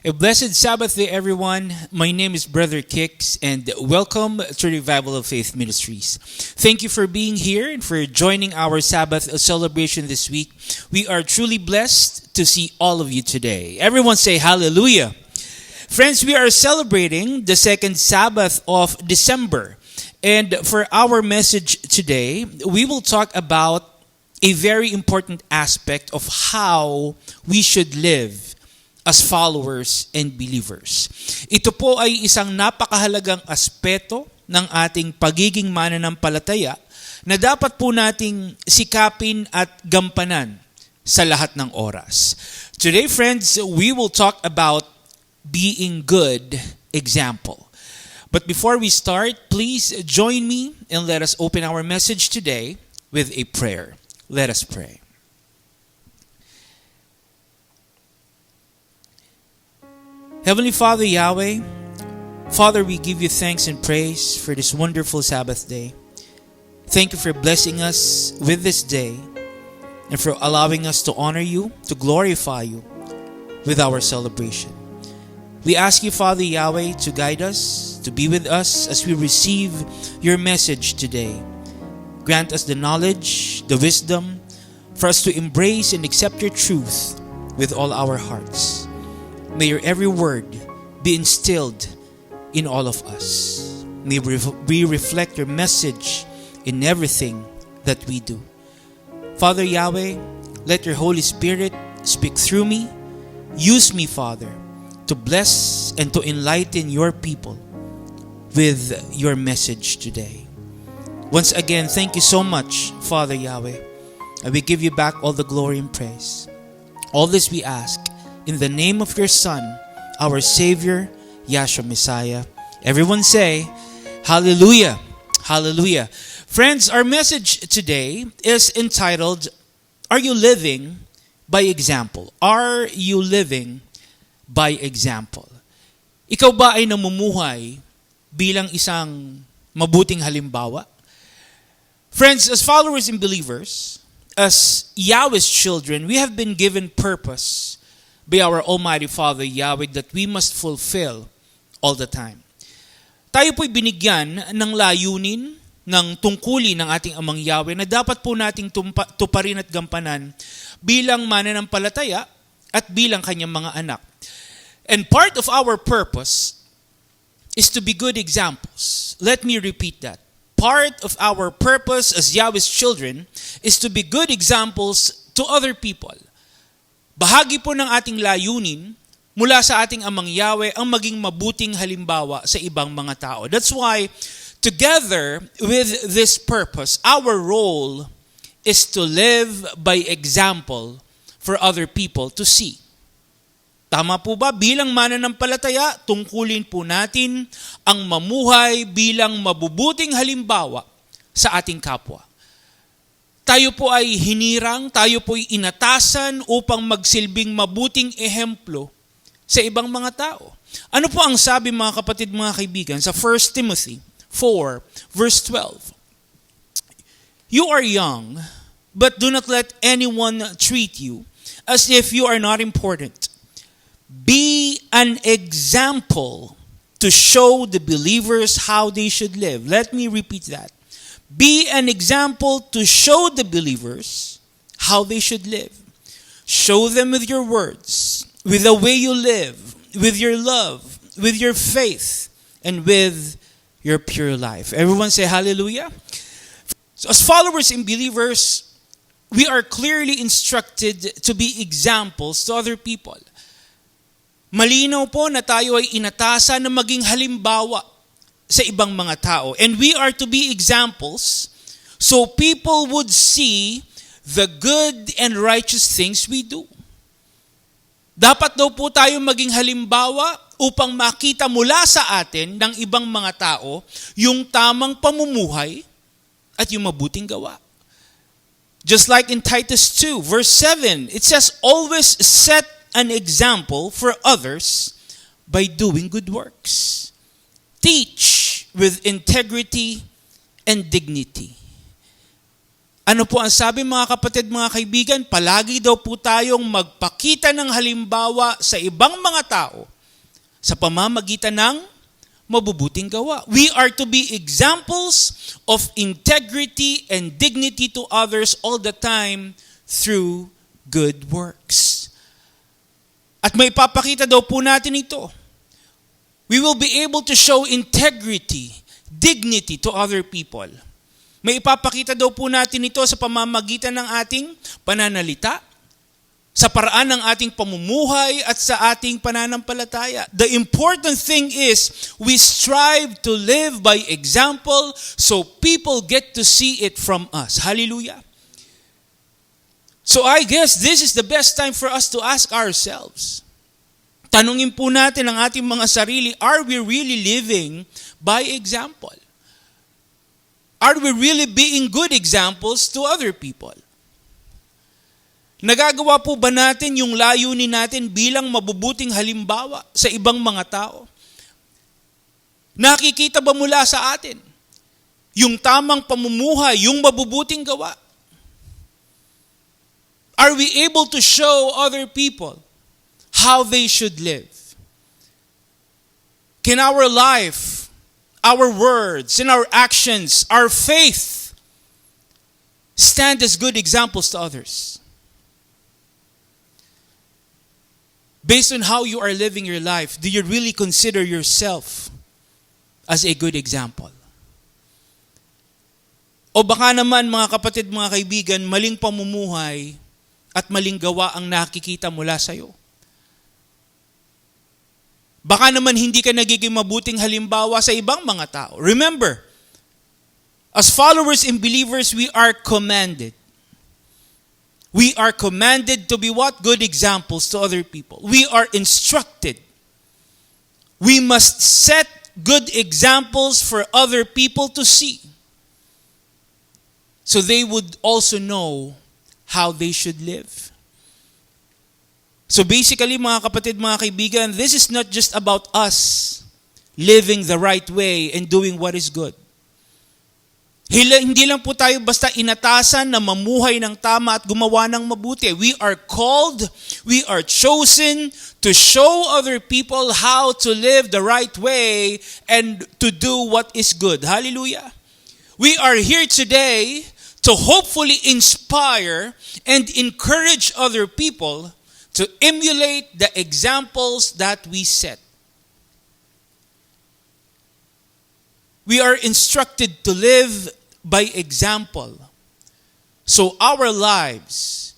A blessed Sabbath day, everyone. My name is Brother Kix, and welcome to Revival of Faith Ministries. Thank you for being here and for joining our Sabbath celebration this week. We are truly blessed to see all of you today. Everyone say hallelujah. Friends, we are celebrating the second Sabbath of December. And for our message today, we will talk about a very important aspect of how we should live as followers and believers. Ito po ay isang napakahalagang aspeto ng ating pagiging mananampalataya na dapat po nating sikapin at gampanan sa lahat ng oras. Today, friends, we will talk about being good example. But before we start, please join me and let us open our message today with a prayer. Let us pray. Heavenly Father, Yahweh, Father, we give you thanks and praise for this wonderful Sabbath day. Thank you for blessing us with this day and for allowing us to honor you, to glorify you with our celebration. We ask you, Father Yahweh, to guide us, to be with us as we receive your message today. Grant us the knowledge, the wisdom for us to embrace and accept your truth with all our hearts. May your every word be instilled in all of us. May we reflect your message in everything that we do. Father Yahweh, let your Holy Spirit speak through me. Use me, Father, to bless and to enlighten your people with your message today. Once again, thank you so much, Father Yahweh. And we give you back all the glory and praise. All this we ask in the name of your Son, our Savior, Yahshua Messiah. Everyone say, hallelujah, hallelujah. Friends, our message today is entitled, Are You Living by Example? Are you living by example? Ikaw ba ay namumuhay bilang isang mabuting halimbawa? Friends, as followers and believers, as Yahweh's children, we have been given purpose by our Almighty Father Yahweh that we must fulfill all the time. Tayo po'y binigyan ng layunin, ng tungkulin ng ating Amang Yahweh na dapat po nating tuparin at gampanan bilang mananampalataya at bilang kanyang mga anak. And part of our purpose is to be good examples. Let me repeat that. Part of our purpose as Yahweh's children is to be good examples to other people. Bahagi po ng ating layunin mula sa ating Amang Yahweh ang maging mabuting halimbawa sa ibang mga tao. That's why, together with this purpose, our role is to live by example for other people to see. Tama po ba? Bilang mananampalataya, tungkulin po natin ang mamuhay bilang mabubuting halimbawa sa ating kapwa. Tayo po ay hinirang, tayo po ay inatasan upang magsilbing mabuting ehemplo sa ibang mga tao. Ano po ang sabi, mga kapatid, mga kaibigan, sa 1 Timothy 4 verse 12? You are young, but do not let anyone treat you as if you are not important. Be an example to show the believers how they should live. Let me repeat that. Be an example to show the believers how they should live. Show them with your words, with the way you live, with your love, with your faith, and with your pure life. Everyone say hallelujah. So as followers and believers, we are clearly instructed to be examples to other people. Malinaw po na tayo ay inatasan na maging halimbawa sa ibang mga tao. And we are to be examples so people would see the good and righteous things we do. Dapat daw po tayo maging halimbawa upang makita mula sa atin ng ibang mga tao yung tamang pamumuhay at yung mabuting gawa. Just like in Titus 2 verse 7, it says, always set an example for others by doing good works. Teach with integrity and dignity. Ano po ang sabi mga kapatid, mga kaibigan? Palagi daw po tayong magpakita ng halimbawa sa ibang mga tao sa pamamagitan ng mabubuting gawa. We are to be examples of integrity and dignity to others all the time through good works. At may papakita daw po natin ito. We will be able to show integrity, dignity to other people. May ipapakita daw po natin ito sa pamamagitan ng ating pananalita, sa paraan ng ating pamumuhay at sa ating pananampalataya. The important thing is we strive to live by example so people get to see it from us. Hallelujah. So I guess this is the best time for us to ask ourselves. Tanungin po natin ang ating mga sarili, are we really living by example? Are we really being good examples to other people? Nagagawa po ba natin yung layunin natin bilang mabubuting halimbawa sa ibang mga tao? Nakikita ba mula sa atin yung tamang pamumuhay, yung mabubuting gawa? Are we able to show other people how they should live? Can our life, our words, and our actions, our faith stand as good examples to others? Based on how you are living your life, do you really consider yourself as a good example? O baka naman mga kapatid, mga kaibigan, maling pamumuhay at maling gawa ang nakikita mula sa iyo. Baka naman hindi ka nagiging mabuting halimbawa sa ibang mga tao. Remember, as followers and believers, we are commanded. We are commanded to be what? Good examples to other people. We are instructed. We must set good examples for other people to see. So they would also know how they should live. So basically, mga kapatid, mga kaibigan, this is not just about us living the right way and doing what is good. Hindi lang po tayo basta inatasan na mamuhay ng tama at gumawa ng mabuti. We are called, we are chosen to show other people how to live the right way and to do what is good. Hallelujah. We are here today to hopefully inspire and encourage other people to emulate the examples that we set. We are instructed to live by example. So our lives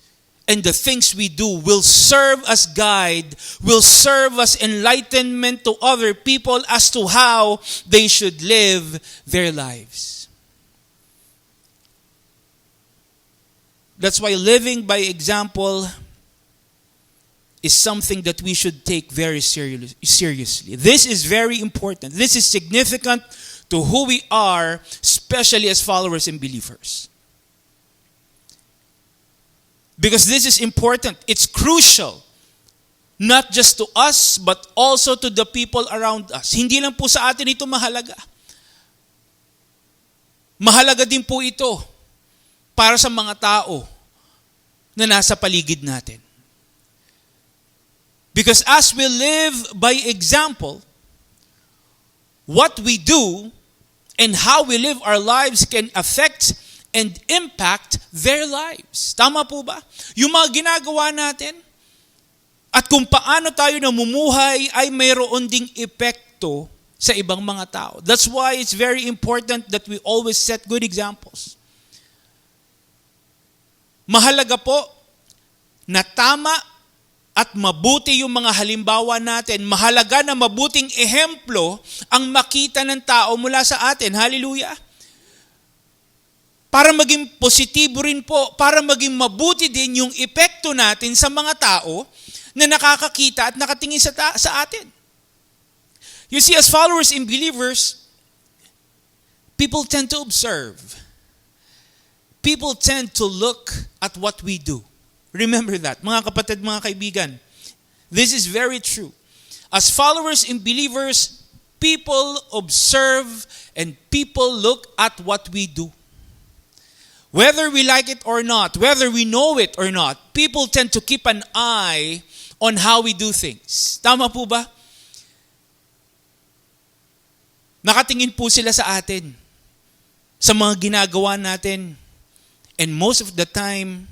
and the things we do will serve as guide, will serve as enlightenment to other people as to how they should live their lives. That's why living by example is something that we should take very seriously. This is very important. This is significant to who we are, especially as followers and believers. Because this is important. It's crucial. Not just to us, but also to the people around us. Hindi lang po sa atin ito mahalaga. Mahalaga din po ito para sa mga tao na nasa paligid natin. Because as we live by example, what we do and how we live our lives can affect and impact their lives. Tama po ba? Yung mga ginagawa natin at kung paano tayo namumuhay ay mayroon ding epekto sa ibang mga tao. That's why it's very important that we always set good examples. Mahalaga po na tama at mabuti yung mga halimbawa natin. Mahalaga na mabuting ehemplo ang makita ng tao mula sa atin. Hallelujah! Para maging positibo rin po, para maging mabuti din yung epekto natin sa mga tao na nakakakita at nakatingin sa atin. You see, as followers and believers, people tend to observe. People tend to look at what we do. Remember that. Mga kapatid, mga kaibigan, this is very true. As followers and believers, people observe and people look at what we do. Whether we like it or not, whether we know it or not, people tend to keep an eye on how we do things. Tama po ba? Nakatingin po sila sa atin, sa mga ginagawa natin. And most of the time,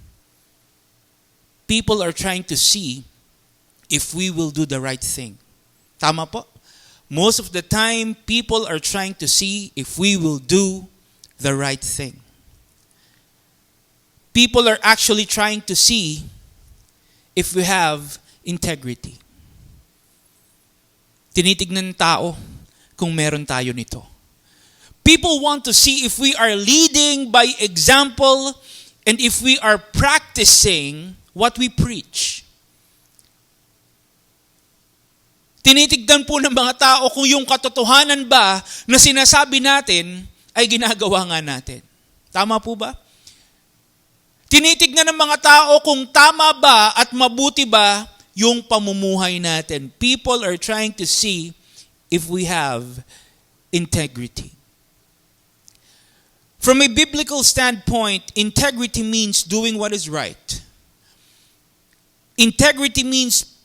people are trying to see if we will do the right thing. Tama po? Most of the time, people are trying to see if we will do the right thing. People are actually trying to see if we have integrity. Tinitignan ng tao kung meron tayo nito. People want to see if we are leading by example and if we are practicing what we preach. Tinitignan po ng mga tao kung yung katotohanan ba na sinasabi natin ay ginagawa nga natin. Tama po ba? Tinitignan ng mga tao kung tama ba at mabuti ba yung pamumuhay natin. People are trying to see if we have integrity. From a biblical standpoint, integrity means doing what is right. Integrity means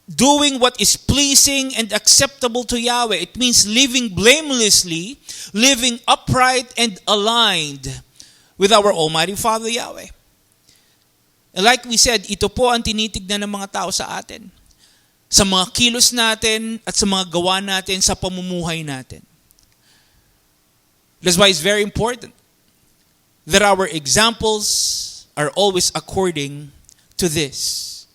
doing what is pleasing and acceptable to Yahweh. It means living blamelessly, living upright and aligned with our Almighty Father Yahweh. And like we said, ito po ang tinitignan ng mga tao sa atin. Sa mga kilos natin at sa mga gawa natin sa pamumuhay natin. That's why it's very important that our examples are always according to this.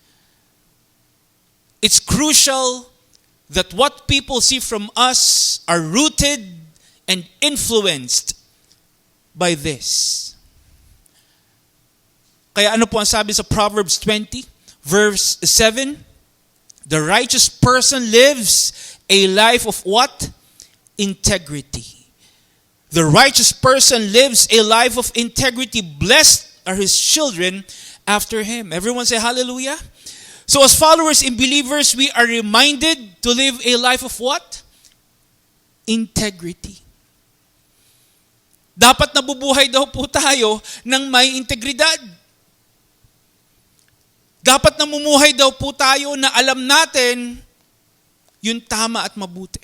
It's crucial that what people see from us are rooted and influenced by this. Kaya ano po ang sabi sa Proverbs 20, verse 7? The righteous person lives a life of what? Integrity. The righteous person lives a life of integrity. Blessed are his children after him. Everyone say hallelujah. So as followers and believers, we are reminded to live a life of what? Integrity. Dapat nabubuhay daw po tayo ng may integridad. Dapat namumuhay daw po tayo na alam natin yung tama at mabuti.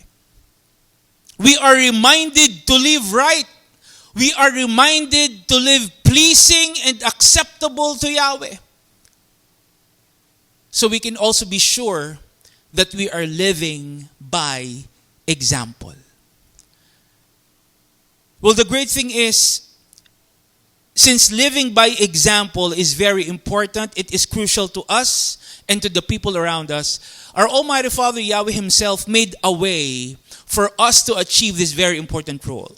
We are reminded to live right. We are reminded to live pleasing and acceptable to Yahweh. So we can also be sure that we are living by example. Well, the great thing is, since living by example is very important, it is crucial to us and to the people around us, our Almighty Father Yahweh Himself made a way for us to achieve this very important role.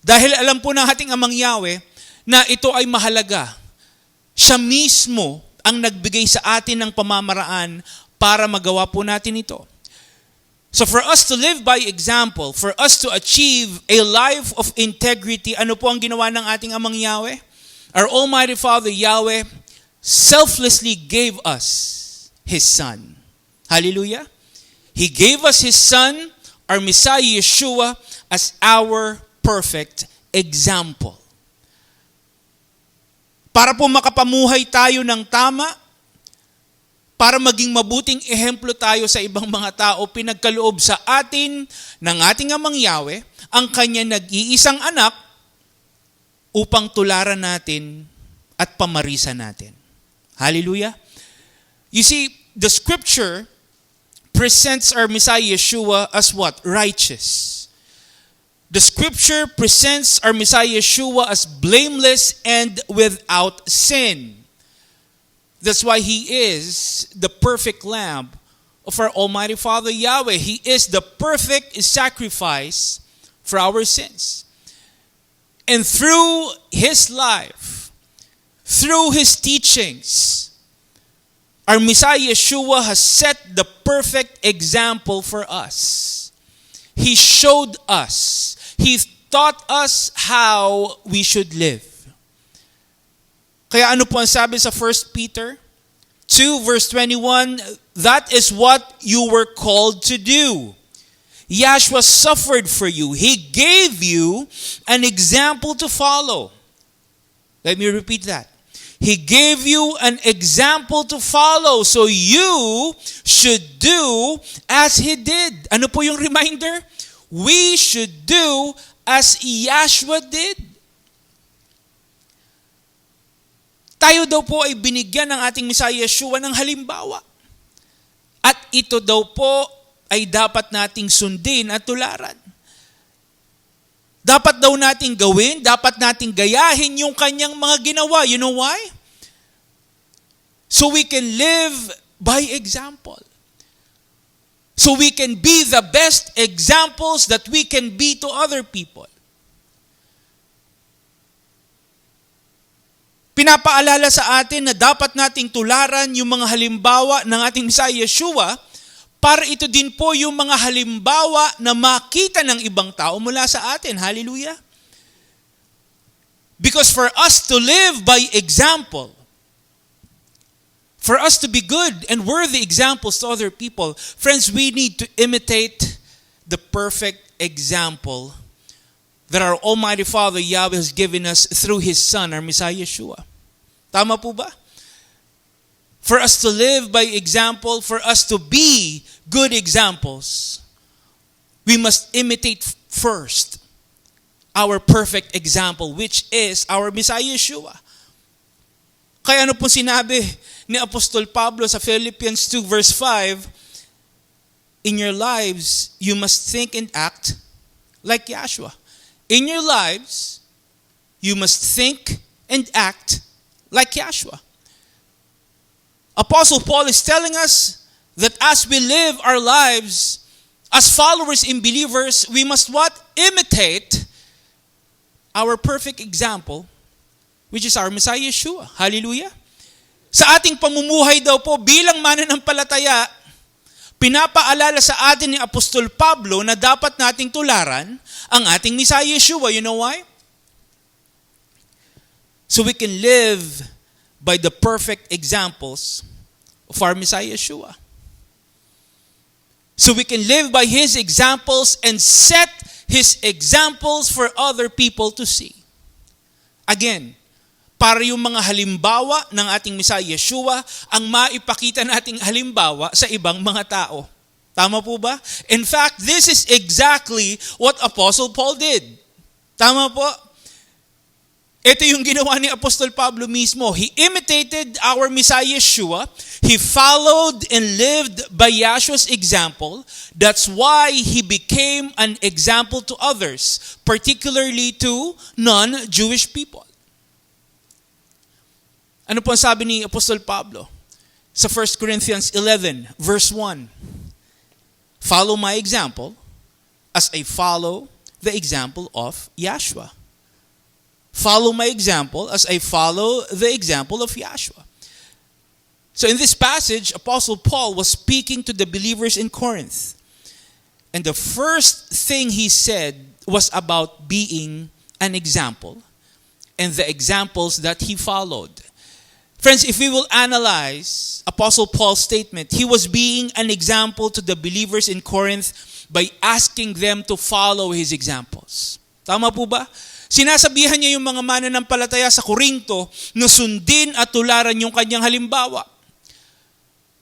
Dahil alam po ng ating Amang Yahweh na ito ay mahalaga. Siya mismo ang nagbigay sa atin ng pamamaraan para magawa po natin ito. So for us to live by example, for us to achieve a life of integrity, ano po ang ginawa ng ating Amang Yahweh? Our Almighty Father Yahweh selflessly gave us His Son. Hallelujah. He gave us His Son, our Messiah Yeshua, as our perfect example. Para po makapamuhay tayo ng tama, para maging mabuting ehemplo tayo sa ibang mga tao, pinagkaloob sa atin ng ating Amang Yahweh ang Kanya nag-iisang anak upang tularan natin at pamarisan natin. Hallelujah. You see, the scripture presents our Messiah Yeshua as what? Righteous. The scripture presents our Messiah Yeshua as blameless and without sin. That's why He is the perfect Lamb of our Almighty Father Yahweh. He is the perfect sacrifice for our sins. And through His life, through His teachings, our Messiah Yeshua has set the perfect example for us. He showed us. He taught us how we should live. Kaya ano po ang sabi sa 1 Peter 2 verse 21, that is what you were called to do. Yahshua suffered for you. He gave you an example to follow. Let me repeat that. He gave you an example to follow, so you should do as He did. Ano po yung reminder? We should do as Yahshua did. Tayo daw po ay binigyan ng ating Messiah Yeshua ng halimbawa. At ito daw po ay dapat nating sundin at tularan. Dapat daw nating gawin, dapat nating gayahin yung kanyang mga ginawa. You know why? So we can live by example. So we can be the best examples that we can be to other people. Pinapaalala sa atin na dapat nating tularan yung mga halimbawa ng ating Messiah Yeshua para ito din po yung mga halimbawa na makita ng ibang tao mula sa atin. Hallelujah! Because for us to live by example, for us to be good and worthy examples to other people, friends, we need to imitate the perfect example that our Almighty Father Yahweh has given us through His Son, our Messiah Yeshua. Tama po ba? For us to live by example, for us to be good examples, we must imitate first our perfect example, which is our Messiah Yeshua. Kaya ano po sinabi ni Apostol Pablo sa Philippians 2 verse 5, in your lives, you must think and act like Yahshua. In your lives, you must think and act like Yahshua. Apostle Paul is telling us that as we live our lives as followers and believers, we must what? Imitate our perfect example, which is our Messiah Yeshua. Hallelujah! Sa ating pamumuhay daw po bilang mananampalataya, pinapaalala sa atin ni Apostol Pablo na dapat nating tularan ang ating Messiah Yeshua. You know why? So we can live by the perfect examples of our Messiah Yeshua. So we can live by His examples and set His examples for other people to see. Again, para yung mga halimbawa ng ating Messiah Yeshua ang maipakita nating halimbawa sa ibang mga tao. Tama po ba? In fact, this is exactly what Apostle Paul did. Tama po? Ito yung ginawa ni Apostol Pablo mismo. He imitated our Messiah Yeshua. He followed and lived by Yahshua's example. That's why he became an example to others, particularly to non-Jewish people. Ano po ang sabi ni Apostol Pablo? Sa 1 Corinthians 11, verse 1. Follow my example as I follow the example of Yahshua. Follow my example as I follow the example of Yahshua. So in this passage, Apostle Paul was speaking to the believers in Corinth. And the first thing he said was about being an example and the examples that he followed. Friends, if we will analyze Apostle Paul's statement, he was being an example to the believers in Corinth by asking them to follow his examples. Tama po ba? Sinasabihan niya yung mga mananampalataya sa Korinto na sundin at tularan yung kanyang halimbawa.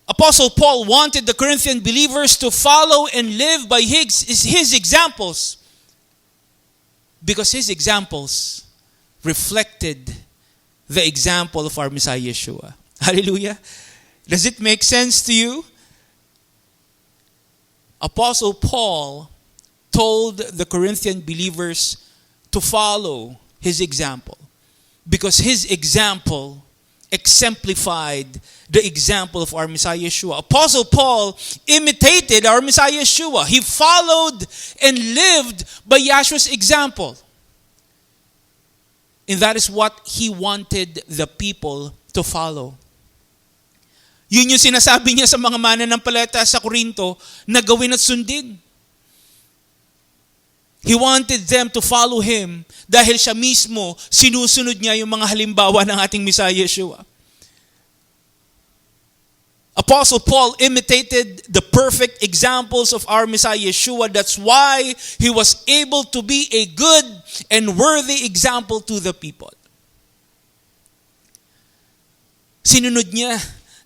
Apostle Paul wanted the Corinthian believers to follow and live by his examples because his examples reflected the example of our Messiah Yeshua. Hallelujah! Does it make sense to you? Apostle Paul told the Corinthian believers to follow his example because his example exemplified the example of our Messiah Yeshua. Apostle Paul imitated our Messiah Yeshua. He followed and lived by Yahshua's example. And that is what he wanted the people to follow. Yun yung sinasabi niya sa mga mananampalataya sa Korinto na gawin at sundin. He wanted them to follow him dahil siya mismo sinusunod niya yung mga halimbawa ng ating Messiah Yeshua. Apostle Paul imitated the perfect examples of our Messiah Yeshua. That's why he was able to be a good and worthy example to the people. Sinunod niya.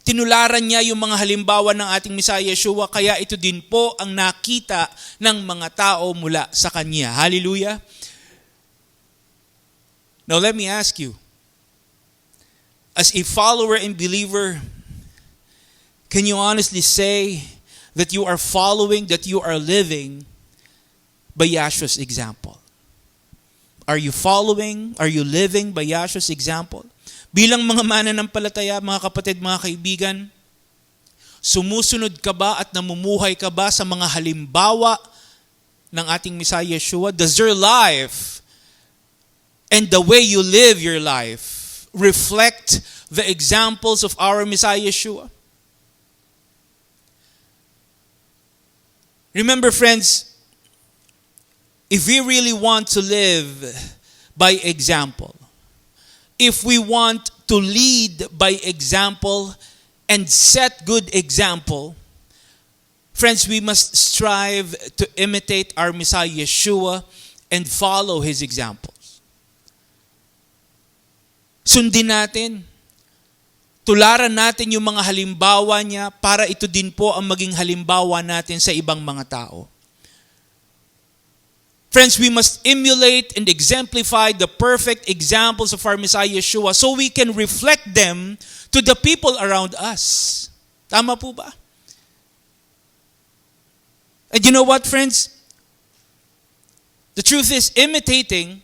Tinularan niya yung mga halimbawa ng ating Messiah Yeshua, kaya ito din po ang nakita ng mga tao mula sa Kanya. Hallelujah! Now let me ask you, as a follower and believer, can you honestly say that you are following, that you are living by Yahshua's example? Are you following, are you living by Yahshua's example? Bilang mga mananampalataya, mga kapatid, mga kaibigan, sumusunod ka ba at namumuhay ka ba sa mga halimbawa ng ating Messiah Yeshua? Does your life and the way you live your life reflect the examples of our Messiah Yeshua? Remember, friends, if we really want to live by example, if we want to lead by example and set good example, friends, we must strive to imitate our Messiah Yeshua and follow His examples. Sundin natin. Tularan natin yung mga halimbawa niya para ito din po ang maging halimbawa natin sa ibang mga tao. Friends, we must emulate and exemplify the perfect examples of our Messiah Yeshua so we can reflect them to the people around us. Tama po ba? And you know what, friends? The truth is, imitating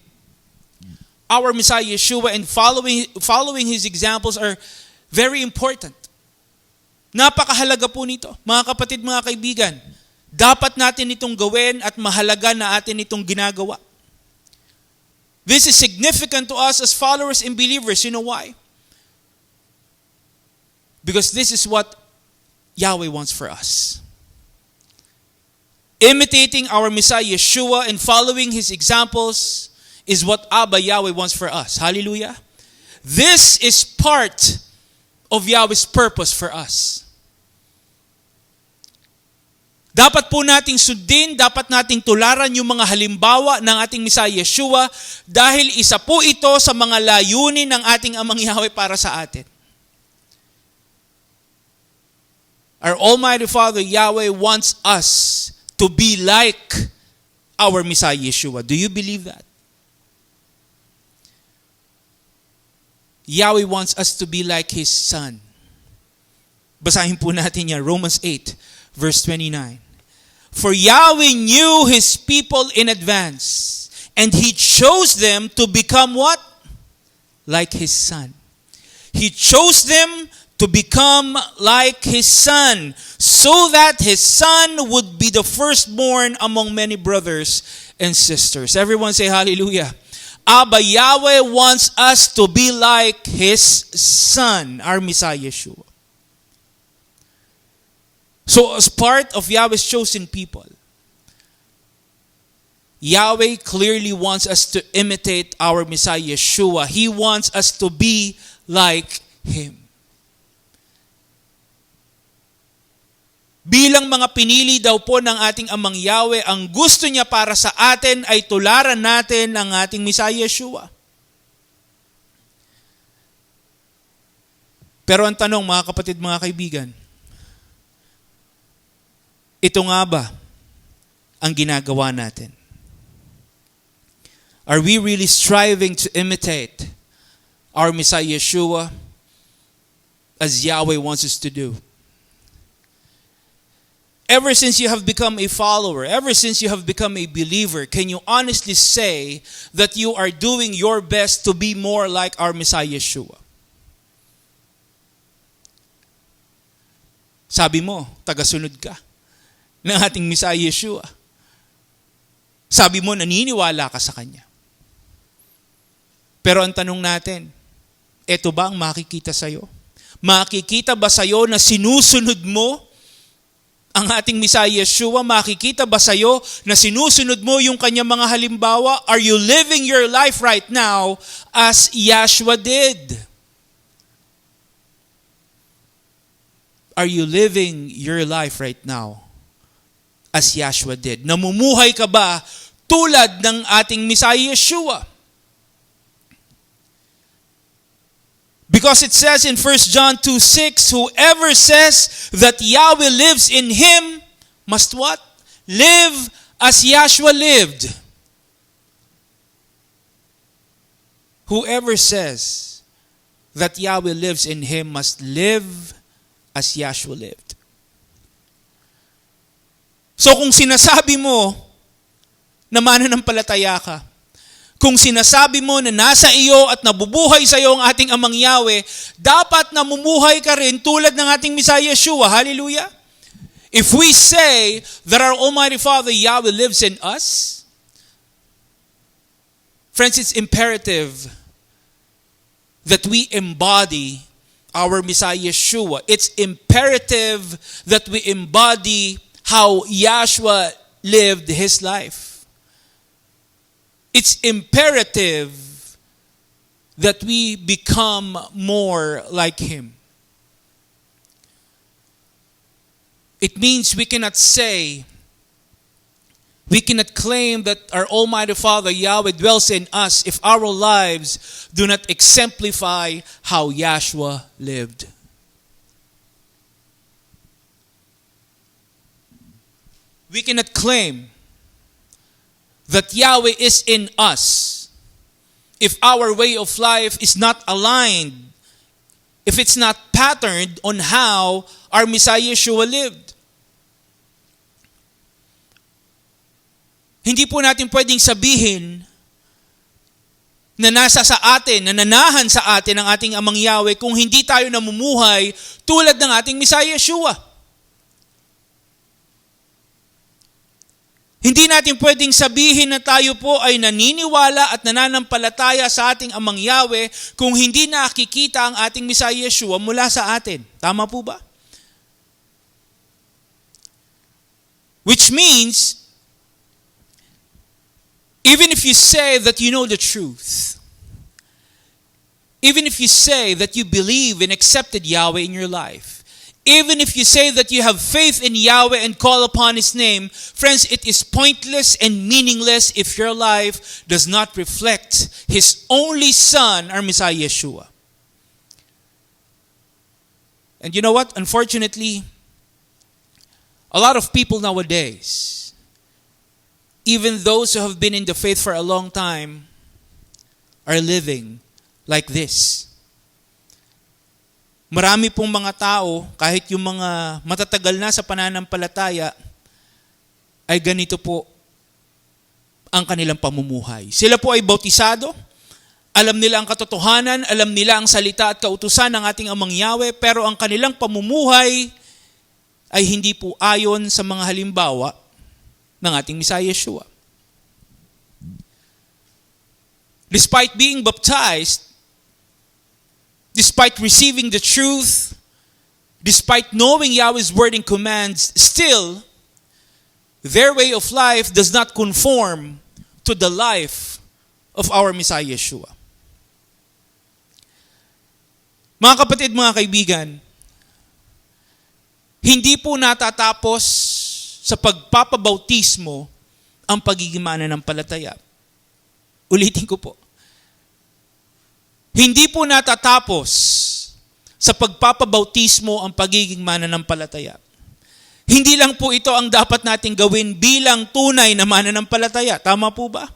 our Messiah Yeshua and following His examples are very important. Napakahalaga po nito, mga kapatid, mga kaibigan. Dapat natin itong gawin at mahalaga na atin itong ginagawa. This is significant to us as followers and believers. You know why? Because this is what Yahweh wants for us. Imitating our Messiah Yeshua and following His examples is what Abba Yahweh wants for us. Hallelujah. This is part of Yahweh's purpose for us. Dapat po nating sundin, dapat nating tularan yung mga halimbawa ng ating Messiah Yeshua dahil isa po ito sa mga layunin ng ating Amang Yahweh para sa atin. Our Almighty Father Yahweh wants us to be like our Messiah Yeshua. Do you believe that? Yahweh wants us to be like His Son. Basahin po natin yan, Romans 8, verse 29. For Yahweh knew His people in advance, and He chose them to become what? Like His Son. He chose them to become like His Son, so that His Son would be the firstborn among many brothers and sisters. Everyone say hallelujah. Abba Yahweh wants us to be like His Son, our Messiah Yeshua. So as part of Yahweh's chosen people, Yahweh clearly wants us to imitate our Messiah Yeshua. He wants us to be like Him. Bilang mga pinili daw po ng ating Amang Yahweh, ang gusto niya para sa atin ay tularan natin ang ating Messiah Yeshua. Pero ang tanong, mga kapatid, mga kaibigan, ito nga ba ang ginagawa natin? Are we really striving to imitate our Messiah Yeshua as Yahweh wants us to do? Ever since you have become a follower, ever since you have become a believer, can you honestly say that you are doing your best to be more like our Messiah Yeshua? Sabi mo, tagasunod ka ng ating Messiah Yeshua. Sabi mo, naniniwala ka sa Kanya. Pero ang tanong natin, eto ba ang makikita sa'yo? Makikita ba sa'yo na sinusunod mo ang ating Messiah Yeshua? Makikita ba sa'yo na sinusunod mo yung Kanyang mga halimbawa? Are you living your life right now as Yahshua did? Are you living your life right now as Yahshua did? Namumuhay ka ba tulad ng ating Messiah Yeshua? Because it says in 1 John 2:6, whoever says that Yahweh lives in him must what? Live as Yahshua lived. Whoever says that Yahweh lives in him must live as Yahshua lived. So kung sinasabi mo na mananampalataya ka, kung sinasabi mo na nasa iyo at nabubuhay sa iyo ang ating Amang Yahweh, dapat namumuhay ka rin tulad ng ating Messiah Yeshua. Hallelujah! If we say that our Almighty Father Yahweh lives in us, friends, it's imperative that we embody our Messiah Yeshua. It's imperative that we embody how Yahshua lived his life. It's imperative that we become more like him. It means we cannot claim that our Almighty Father Yahweh dwells in us if our lives do not exemplify how Yahshua lived. We cannot claim that Yahweh is in us if our way of life is not aligned, if it's not patterned on how our Messiah Yeshua lived. Hindi po natin pwedeng sabihin na nasa sa atin, na nanahan sa atin ang ating Amang Yahweh kung hindi tayo namumuhay tulad ng ating Messiah Yeshua. Hindi natin pwedeng sabihin na tayo po ay naniniwala at nananampalataya sa ating Amang Yahweh kung hindi nakikita ang ating Messiah Yeshua mula sa atin. Tama po ba? Which means, even if you say that you know the truth, even if you say that you believe and accepted Yahweh in your life, even if you say that you have faith in Yahweh and call upon his name, friends, it is pointless and meaningless if your life does not reflect his only Son, our Messiah Yeshua. And you know what? Unfortunately, a lot of people nowadays, even those who have been in the faith for a long time, are living like this. Marami pong mga tao, kahit yung mga matatagal na sa pananampalataya, ay ganito po ang kanilang pamumuhay. Sila po ay bautisado, alam nila ang katotohanan, alam nila ang salita at kautusan ng ating Amang Yahweh, pero ang kanilang pamumuhay ay hindi po ayon sa mga halimbawa ng ating Messiah Yeshua. Despite being baptized, despite receiving the truth, despite knowing Yahweh's word and commands, still, their way of life does not conform to the life of our Messiah Yeshua. Mga kapatid, mga kaibigan, hindi po natatapos sa pagpapabautismo ang pagiging mananampalataya. Ulitin ko po. Hindi po natatapos sa pagpapabautismo ang pagiging mananampalataya. Hindi lang po ito ang dapat nating gawin bilang tunay na mananampalataya. Tama po ba?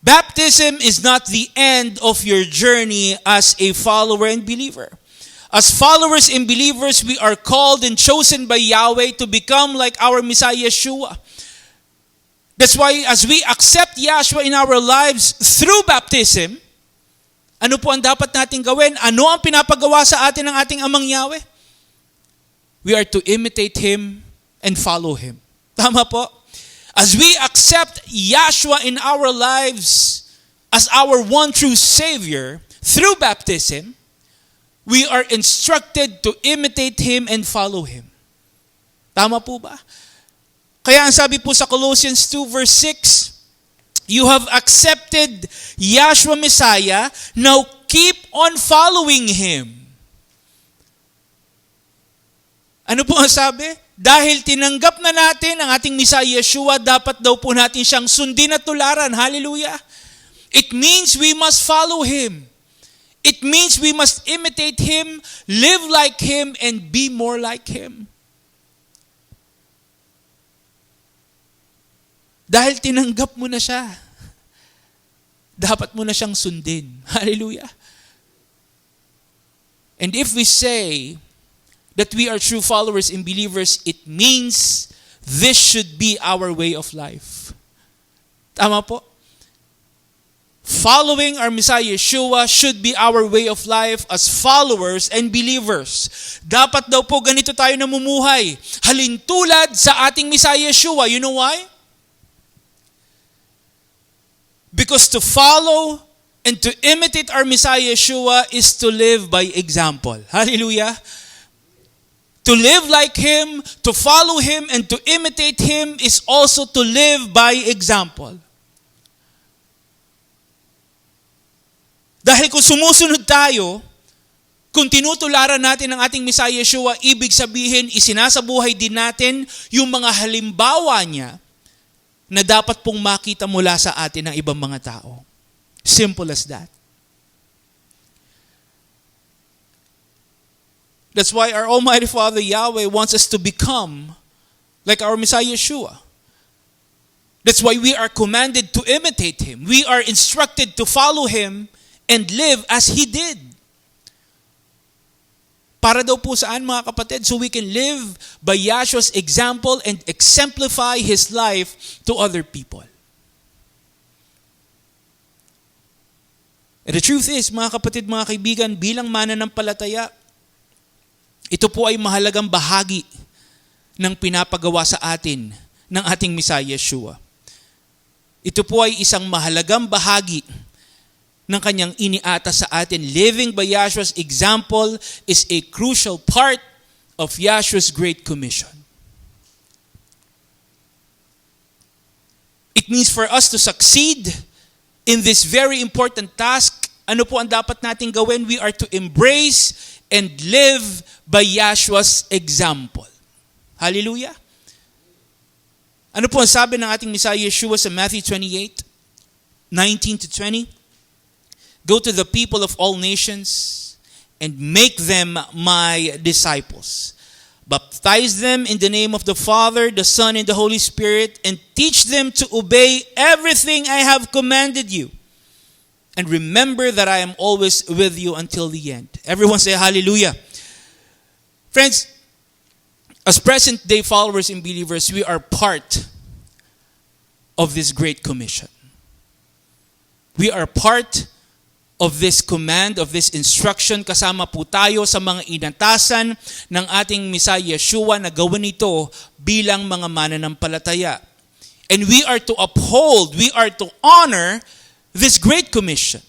Baptism is not the end of your journey as a follower and believer. As followers and believers, we are called and chosen by Yahweh to become like our Messiah Yeshua. That's why as we accept Yahshua in our lives through baptism, ano po ang dapat nating gawin? Ano ang pinapagawa sa atin ng ating Amang Yahweh? We are to imitate Him and follow Him. Tama po? As we accept Yahshua in our lives as our one true Savior through baptism, we are instructed to imitate Him and follow Him. Tama po ba? Kaya ang sabi po sa Colossians 2 verse 6, you have accepted Yahshua Messiah, now keep on following Him. Ano po ang sabi? Dahil tinanggap na natin ang ating Messiah Yeshua, dapat daw po natin siyang sundin at tularan. Hallelujah! It means we must follow Him. It means we must imitate Him, live like Him, and be more like Him. Dahil tinanggap mo na siya, dapat mo na siyang sundin. Hallelujah. And if we say that we are true followers and believers, it means this should be our way of life. Tama po? Following our Messiah Yeshua should be our way of life as followers and believers. Dapat daw po ganito tayo namumuhay. Halintulad sa ating Messiah Yeshua. You know why? Because to follow and to imitate our Messiah Yeshua is to live by example. Hallelujah. To live like Him, to follow Him, and to imitate Him is also to live by example. Dahil kung sumusunod tayo, kung tinutularan natin ang ating Messiah Yeshua, ibig sabihin, isinasabuhay din natin yung mga halimbawa niya na dapat pong makita mula sa atin ng ibang mga tao. Simple as that. That's why our Almighty Father Yahweh wants us to become like our Messiah Yeshua. That's why we are commanded to imitate Him. We are instructed to follow Him and live as He did. Para daw po saan, mga kapatid? So we can live by Yahshua's example and exemplify His life to other people. And the truth is, mga kapatid, mga kaibigan, bilang mananampalataya, ito po ay mahalagang bahagi ng pinapagawa sa atin ng ating Messiah Yeshua. Ito po ay isang mahalagang bahagi ng kanyang iniatas sa atin. Living by Yahshua's example is a crucial part of Yahshua's Great Commission. It means for us to succeed in this very important task, ano po ang dapat nating gawin? We are to embrace and live by Yahshua's example. Hallelujah. Ano po ang sabi ng ating Messiah Yeshua sa Matthew 28:19-20? Go to the people of all nations and make them my disciples. Baptize them in the name of the Father, the Son, and the Holy Spirit, and teach them to obey everything I have commanded you. And remember that I am always with you until the end. Everyone say hallelujah. Friends, as present-day followers and believers, we are part of this Great Commission. We are part of this command, of this instruction. Kasama po tayo sa mga inatasan ng ating Messiah Yeshua na gawin ito bilang mga mananampalataya. And we are to uphold, we are to honor this Great Commission.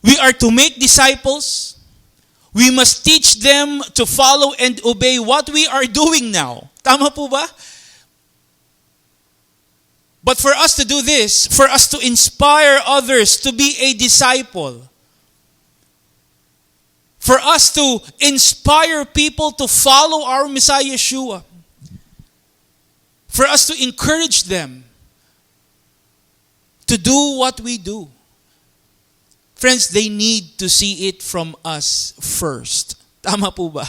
We are to make disciples. We must teach them to follow and obey what we are doing now. Tama po ba? But for us to do this, for us to inspire others to be a disciple, for us to inspire people to follow our Messiah Yeshua, for us to encourage them to do what we do, friends, they need to see it from us first. Tama po ba?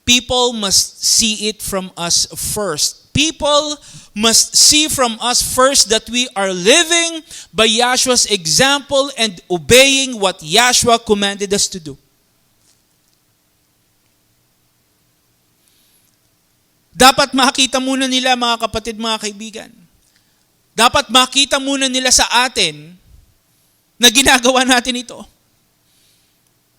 People must see it from us first. People must see from us first that we are living by Yahshua's example and obeying what Yahshua commanded us to do. Dapat makita muna nila, mga kapatid, mga kaibigan. Dapat makita muna nila sa atin na ginagawa natin ito.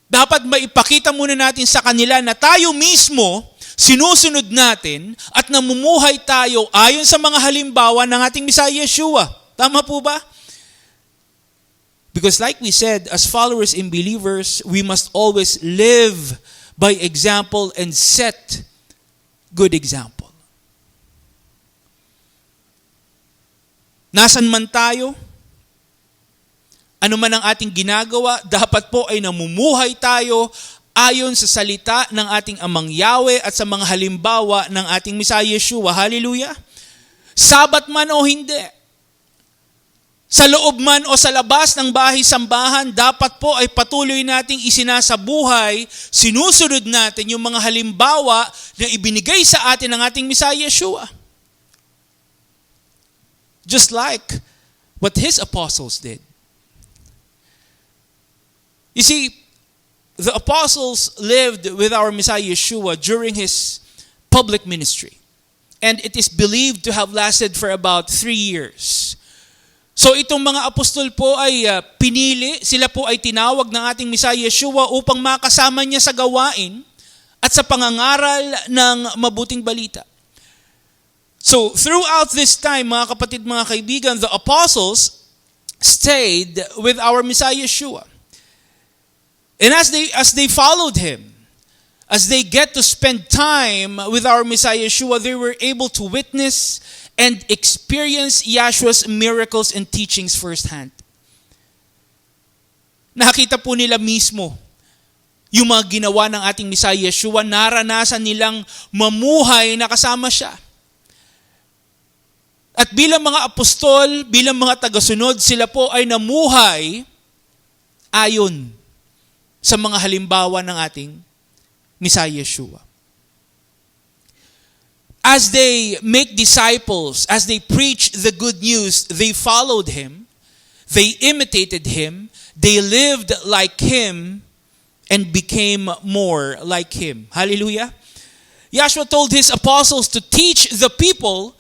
Dapat maipakita muna natin sa kanila na tayo mismo sinusunod natin at namumuhay tayo ayon sa mga halimbawa ng ating Messiah Yeshua. Tama po ba? Because like we said, as followers and believers, we must always live by example and set good example. Nasan man tayo, ano man ang ating ginagawa, dapat po ay namumuhay tayo ayon sa salita ng ating Amang Yahweh at sa mga halimbawa ng ating Messiah Yeshua. Hallelujah! Sabat man o hindi, Sa loob man o sa labas ng bahay-sambahan, dapat po ay patuloy nating isinasabuhay, sinusunod natin yung mga halimbawa na ibinigay sa atin ng ating Messiah Yeshua. Just like what his apostles did. You see, the apostles lived with our Messiah Yeshua during his public ministry. And it is believed to have lasted for about 3 years. So itong mga apostol po ay pinili, sila po ay tinawag ng ating Messiah Yeshua upang makasama niya sa gawain at sa pangangaral ng mabuting balita. So throughout this time, mga kapatid, mga kaibigan, the apostles stayed with our Messiah Yeshua. And as they followed him, as they get to spend time with our Messiah Yeshua, they were able to witness and experience Yeshua's miracles and teachings firsthand. Nakita po nila mismo yung mga ginawa ng ating Messiah Yeshua, naranasan nilang mamuhay na kasama siya. At bilang mga apostol, bilang mga tagasunod, sila po ay namuhay ayon sa mga halimbawa ng ating Messiah Yeshua. As they make disciples, as they preach the good news, they followed him, they imitated him, they lived like him, and became more like him. Hallelujah. Yeshua told his apostles to teach the people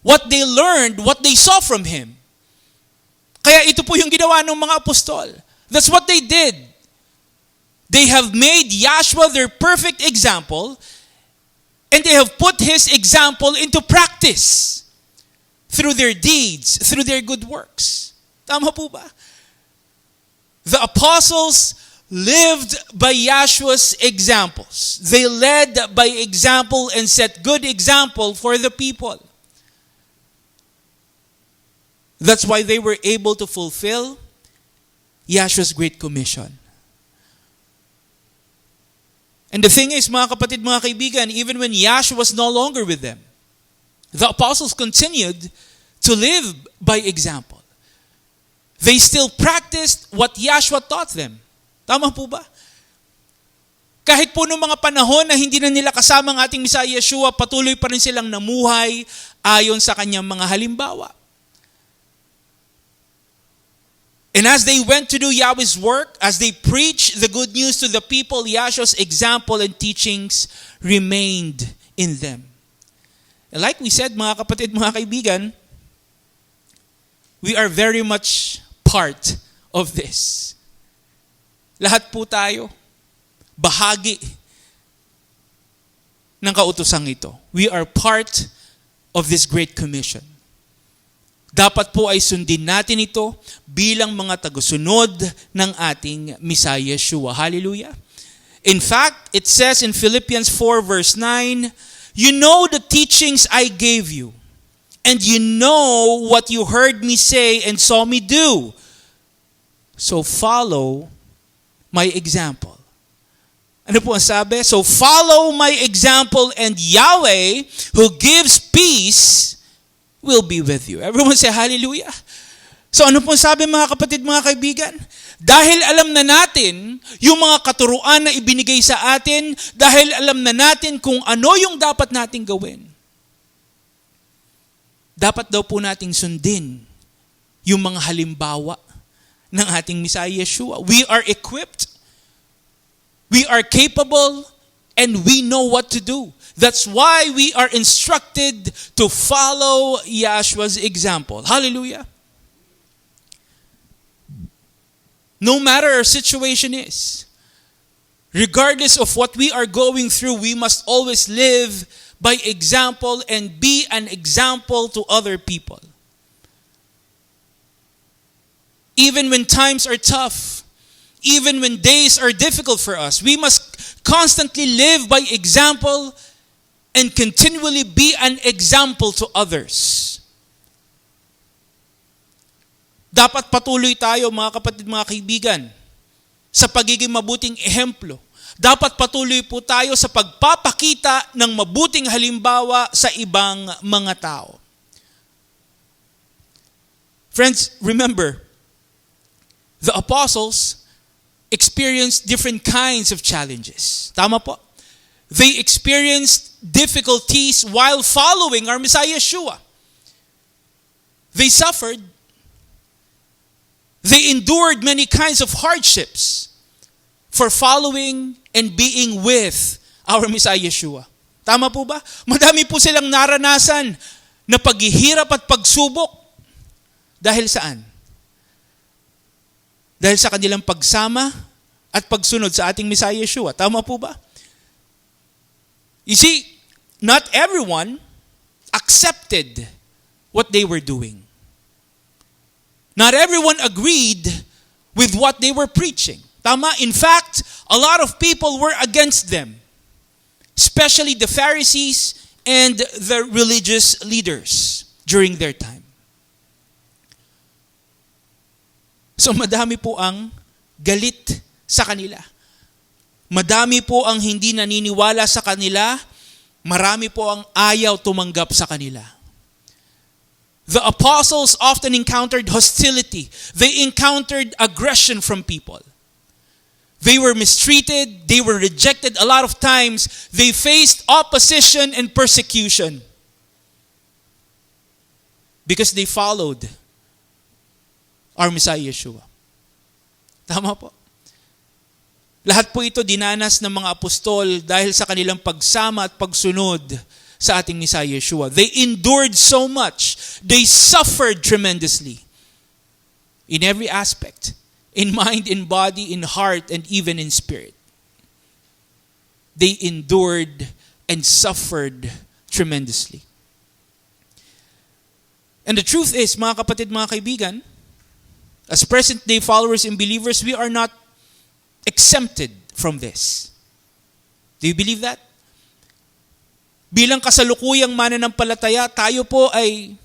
what they learned, what they saw from him. Kaya ito po yung ginawa ng mga apostol. That's what they did. They have made Yeshua their perfect example, and they have put his example into practice through their deeds, through their good works. Tama po ba? The apostles lived by Yeshua's examples. They led by example and set good example for the people. That's why they were able to fulfill Yeshua's Great Commission. And the thing is, mga kapatid, mga kaibigan, even when Yeshua was no longer with them, the apostles continued to live by example. They still practiced what Yeshua taught them. Tama po ba? Kahit po noong mga panahon na hindi na nila kasama ang ating Messiah Yeshua, patuloy pa rin silang namuhay ayon sa kanyang mga halimbawa. And as they went to do Yahweh's work, as they preached the good news to the people, Yeshua's example and teachings remained in them. And like we said, mga kapatid, mga kaibigan, we are very much part of this. Lahat po tayo, bahagi ng kautosang ito. We are part of this Great Commission. Dapat po ay sundin natin ito bilang mga tagusunod ng ating Messiah Yeshua. Hallelujah. In fact, it says in Philippians 4 verse 9, "You know the teachings I gave you, and you know what you heard me say and saw me do. So follow my example." Ano po ang sabi? So follow my example, and Yahweh, who gives peace, will be with you. Everyone say hallelujah. So ano pong sabi, mga kapatid, mga kaibigan? Dahil alam na natin yung mga katuruan na ibinigay sa atin, dahil alam na natin kung ano yung dapat nating gawin, dapat daw po nating sundin yung mga halimbawa ng ating Messiah Yeshua. We are equipped, we are capable, and we know what to do. That's why we are instructed to follow Yeshua's example. Hallelujah. No matter our situation is, regardless of what we are going through, we must always live by example and be an example to other people. Even when times are tough, even when days are difficult for us, we must constantly live by example and continually be an example to others. Dapat patuloy tayo, mga kapatid, mga kaibigan, sa pagiging mabuting ehemplo. Dapat patuloy po tayo sa pagpapakita ng mabuting halimbawa sa ibang mga tao. Friends, remember, the apostles experienced different kinds of challenges. Tama po? They experienced difficulties while following our Messiah Yeshua. They suffered. They endured many kinds of hardships for following and being with our Messiah Yeshua. Tama po ba? Madami po silang naranasan na paghihirap at pagsubok. Dahil saan? Dahil sa kanilang pagsama at pagsunod sa ating Messiah Yeshua. Tama po ba? You see, not everyone accepted what they were doing. Not everyone agreed with what they were preaching. Tama? In fact, a lot of people were against them, especially the Pharisees and the religious leaders during their time. So madami po ang galit sa kanila. Madami po ang hindi naniniwala sa kanila. Marami po ang ayaw tumanggap sa kanila. The apostles often encountered hostility. They encountered aggression from people. They were mistreated. They were rejected a lot of times. They faced opposition and persecution because they followed our Messiah Yeshua. Tama po. Lahat po ito dinanas ng mga apostol dahil sa kanilang pagsama at pagsunod sa ating Messiah Yeshua. They endured so much. They suffered tremendously in every aspect. In mind, in body, in heart, and even in spirit. They endured and suffered tremendously. And the truth is, mga kapatid, mga kaibigan, as present-day followers and believers, we are not exempted from this. Do you believe that? Bilang kasalukuyang mananampalataya, tayo po ay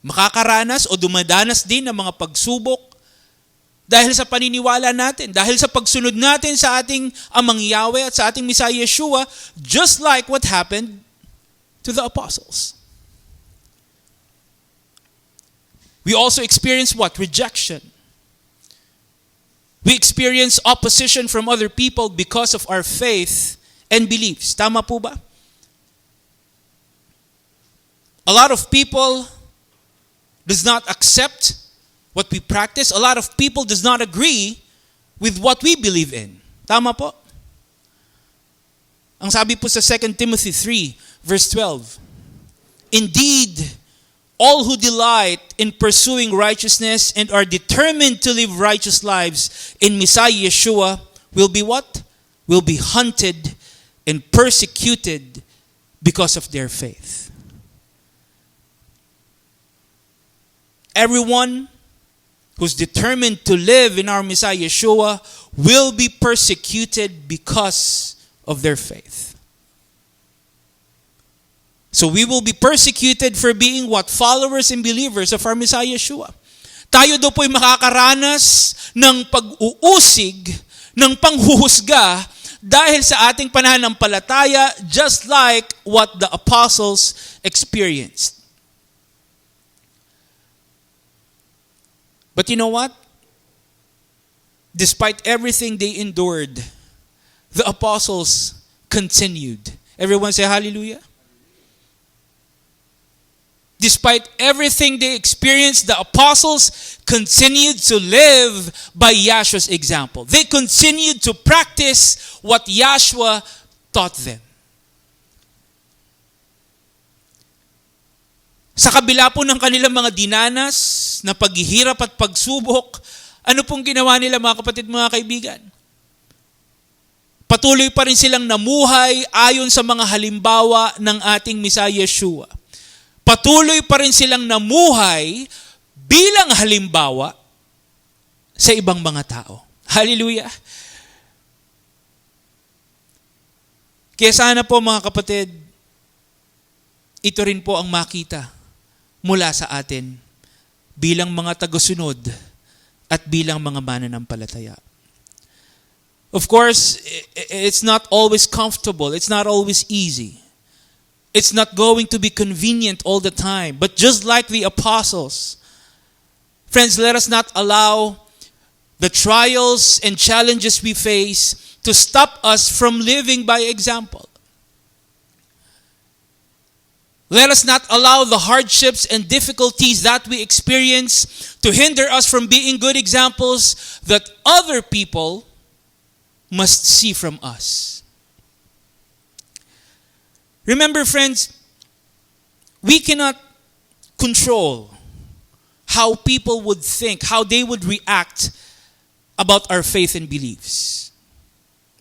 makakaranas o dumadanas din ng mga pagsubok dahil sa paniniwala natin, dahil sa pagsunod natin sa ating Amang Yahweh at sa ating Messiah Yeshua, just like what happened to the apostles. We also experience what? Rejection. We experience opposition from other people because of our faith and beliefs. Tama po ba? A lot of people does not accept what we practice. A lot of people does not agree with what we believe in. Tama po? Ang sabi po sa 2 Timothy 3, verse 12, Indeed, all who delight in pursuing righteousness and are determined to live righteous lives in Messiah Yeshua will be what? Will be hunted and persecuted because of their faith. Everyone who's determined to live in our Messiah Yeshua will be persecuted because of their faith. So we will be persecuted for being what? Followers and believers of our Messiah Yeshua. Tayo daw po'y makakaranas ng pag-uusig, ng panghuhusga dahil sa ating pananampalataya, just like what the apostles experienced. But you know what? Despite everything they endured, the apostles continued. Everyone say hallelujah. Despite everything they experienced, the apostles continued to live by Yahshua's example. They continued to practice what Yahshua taught them. Sa kabila po ng kanilang mga dinanas na paghihirap at pagsubok, ano pong ginawa nila mga kapatid, mga kaibigan? Patuloy pa rin silang namuhay ayon sa mga halimbawa ng ating Messiah Yeshua. Patuloy pa rin silang namuhay bilang halimbawa sa ibang mga tao. Hallelujah! Kaya sana po mga kapatid, ito rin po ang makita mula sa atin bilang mga tagasunod at bilang mga mananampalataya. Of course, it's not always comfortable. It's not always easy. It's not going to be convenient all the time. But just like the apostles, Friends, let us not allow the trials and challenges we face to stop us from living by example. Let us not allow the hardships and difficulties that we experience to hinder us from being good examples that other people must see from us. Remember, friends, we cannot control how people would think, how they would react about our faith and beliefs.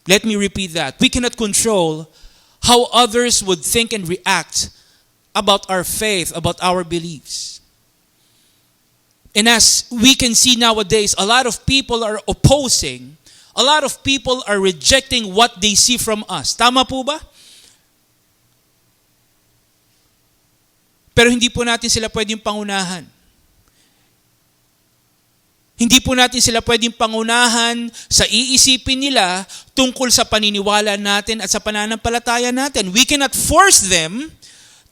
Let me repeat that. We cannot control how others would think and react about our faith, about our beliefs. And as we can see nowadays, a lot of people are opposing, a lot of people are rejecting what they see from us. Tama po ba? Pero hindi po natin sila pwedeng pangunahan. Hindi po natin sila pwedeng pangunahan sa iisipin nila tungkol sa paniniwala natin at sa pananampalataya natin. We cannot force them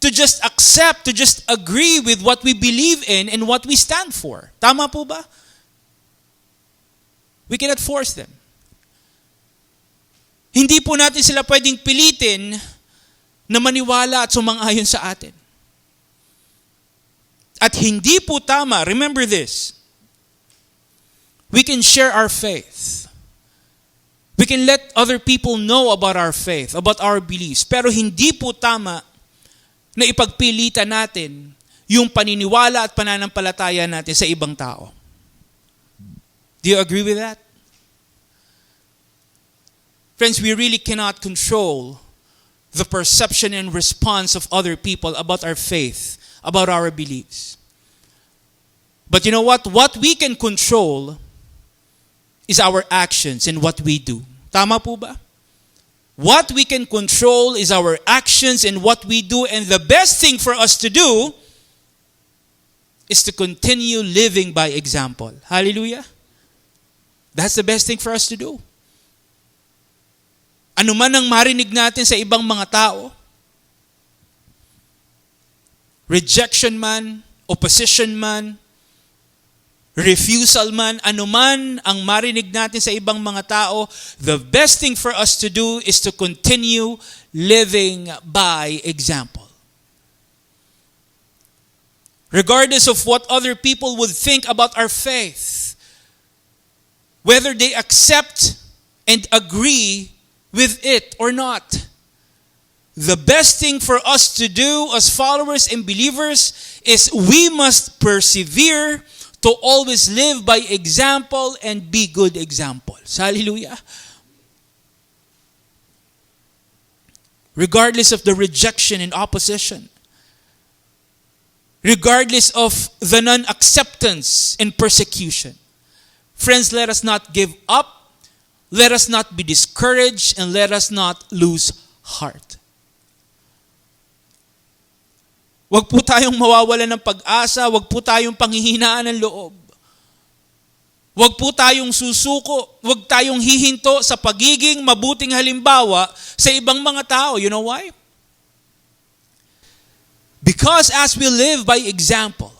to just accept, to just agree with what we believe in and what we stand for. Tama po ba? We cannot force them. Hindi po natin sila pwedeng pilitin na maniwala at sumang-ayon sa atin. At hindi po tama, remember this, we can share our faith. We can let other people know about our faith, about our beliefs. Pero hindi po tama na ipagpilitan natin yung paniniwala at pananampalataya natin sa ibang tao. Do you agree with that? Friends, we really cannot control the perception and response of other people about our faith, about our beliefs. But you know what? What we can control is our actions and what we do. Tama po ba? What we can control is our actions and what we do. And the best thing for us to do is to continue living by example. Hallelujah. That's the best thing for us to do. Ano man ang marinig natin sa ibang mga tao, rejection man, opposition man, refusal man, anuman ang marinig natin sa ibang mga tao, the best thing for us to do is to continue living by example. Regardless of what other people would think about our faith, whether they accept and agree with it or not, the best thing for us to do as followers and believers is we must persevere to always live by example and be good examples. Hallelujah. Regardless of the rejection and opposition, regardless of the non-acceptance and persecution, friends, let us not give up, let us not be discouraged, and let us not lose heart. Huwag po tayong mawawalan ng pag-asa. Huwag po tayong panghihinaan ng loob. Huwag po tayong susuko. Huwag tayong hihinto sa pagiging mabuting halimbawa sa ibang mga tao. You know why? Because as we live by example,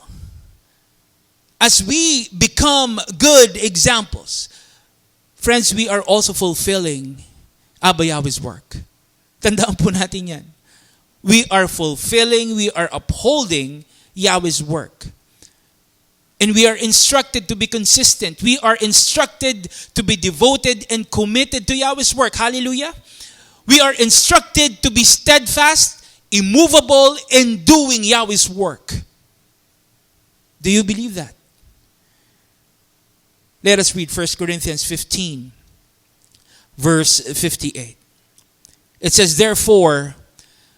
as we become good examples, friends, we are also fulfilling Abba Yahweh's work. Tandaan po natin yan. We are fulfilling, we are upholding Yahweh's work. And we are instructed to be consistent. We are instructed to be devoted and committed to Yahweh's work. Hallelujah. We are instructed to be steadfast, immovable in doing Yahweh's work. Do you believe that? Let us read 1 Corinthians 15, verse 58. It says, therefore,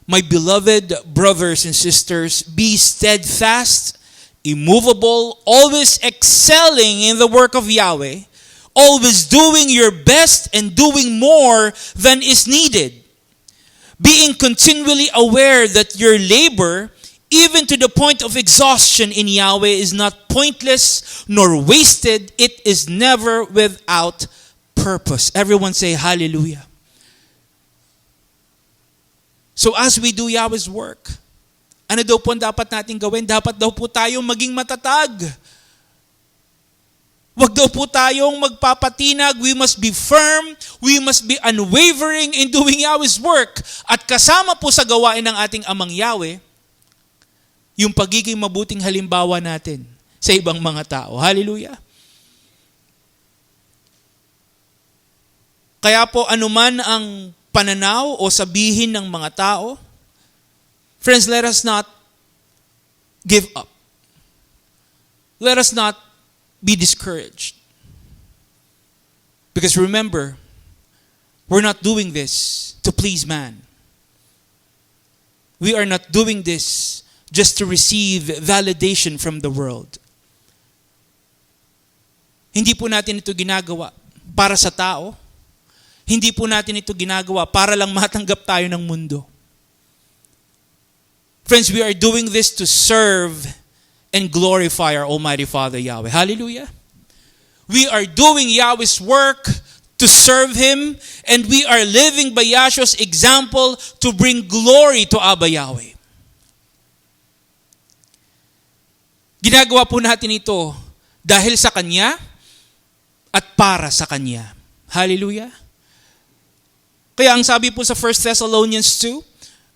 my beloved brothers and sisters, be steadfast, immovable, always excelling in the work of Yahweh, always doing your best and doing more than is needed, being continually aware that your labor, even to the point of exhaustion in Yahweh, is not pointless nor wasted. It is never without purpose. Everyone say hallelujah. So as we do Yahweh's work, ano daw po ang dapat natin gawin? Dapat daw po tayong maging matatag. Wag daw po tayong magpapatinag. We must be firm. We must be unwavering in doing Yahweh's work. At kasama po sa gawain ng ating Amang Yahweh, yung pagiging mabuting halimbawa natin sa ibang mga tao. Hallelujah. Kaya po anuman ang pananaw o sabihin ng mga tao, friends, let us not give up. Let us not be discouraged. Because remember, we're not doing this to please man. We are not doing this just to receive validation from the world. Hindi po natin ito ginagawa para sa tao. Hindi po natin ito ginagawa para lang matanggap tayo ng mundo. Friends, we are doing this to serve and glorify our Almighty Father Yahweh. Hallelujah. We are doing Yahweh's work to serve Him, and we are living by Yahshua's example to bring glory to Abba Yahweh. Ginagawa po natin ito dahil sa Kanya at para sa Kanya. Hallelujah. Kaya ang sabi po sa 1 Thessalonians 2,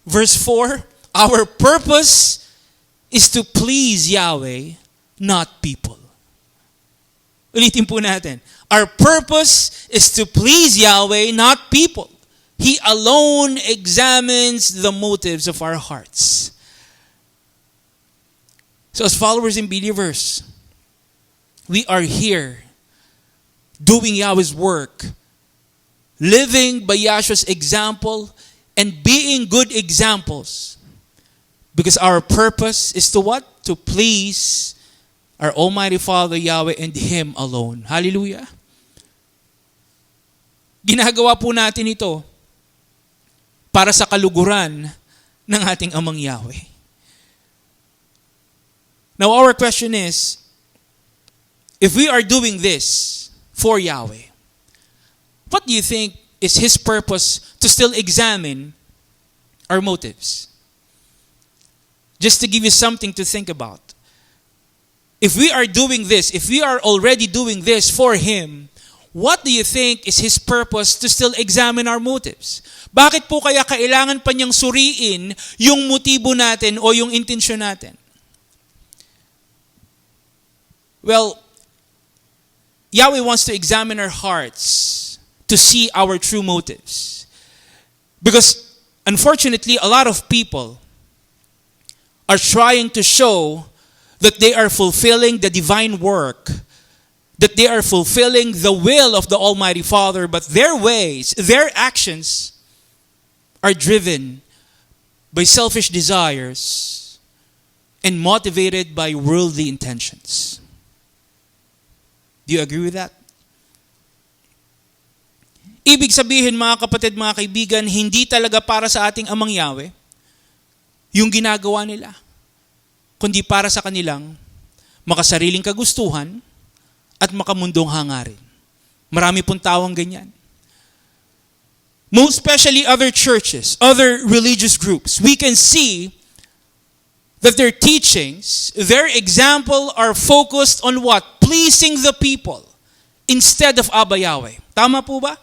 verse 4, our purpose is to please Yahweh, not people. Ulitin po natin. Our purpose is to please Yahweh, not people. He alone examines the motives of our hearts. So as followers and believers, we are here doing Yahweh's work, living by Yahshua's example, and being good examples. Because our purpose is to what? To please our Almighty Father Yahweh and Him alone. Hallelujah. Ginagawa po natin ito para sa kaluguran ng ating Amang Yahweh. Now our question is, if we are doing this for Yahweh, what do you think is His purpose to still examine our motives? Just to give you something to think about. If we are doing this, if we are already doing this for Him, what do you think is His purpose to still examine our motives? Bakit po kaya kailangan pa niyang suriin yung motibo natin o yung intensyon natin? Well, Yahweh wants to examine our hearts to see our true motives. Because unfortunately, a lot of people are trying to show that they are fulfilling the divine work, that they are fulfilling the will of the Almighty Father, but their ways, their actions are driven by selfish desires and motivated by worldly intentions. Do you agree with that? Ibig sabihin, mga kapatid, mga kaibigan, hindi talaga para sa ating Amang Yahweh yung ginagawa nila, kundi para sa kanilang makasariling kagustuhan at makamundong hangarin. Marami pong tawang ganyan. Most especially other churches, other religious groups, we can see that their teachings, their example are focused on what? Pleasing the people instead of Abba Yahweh. Tama po ba?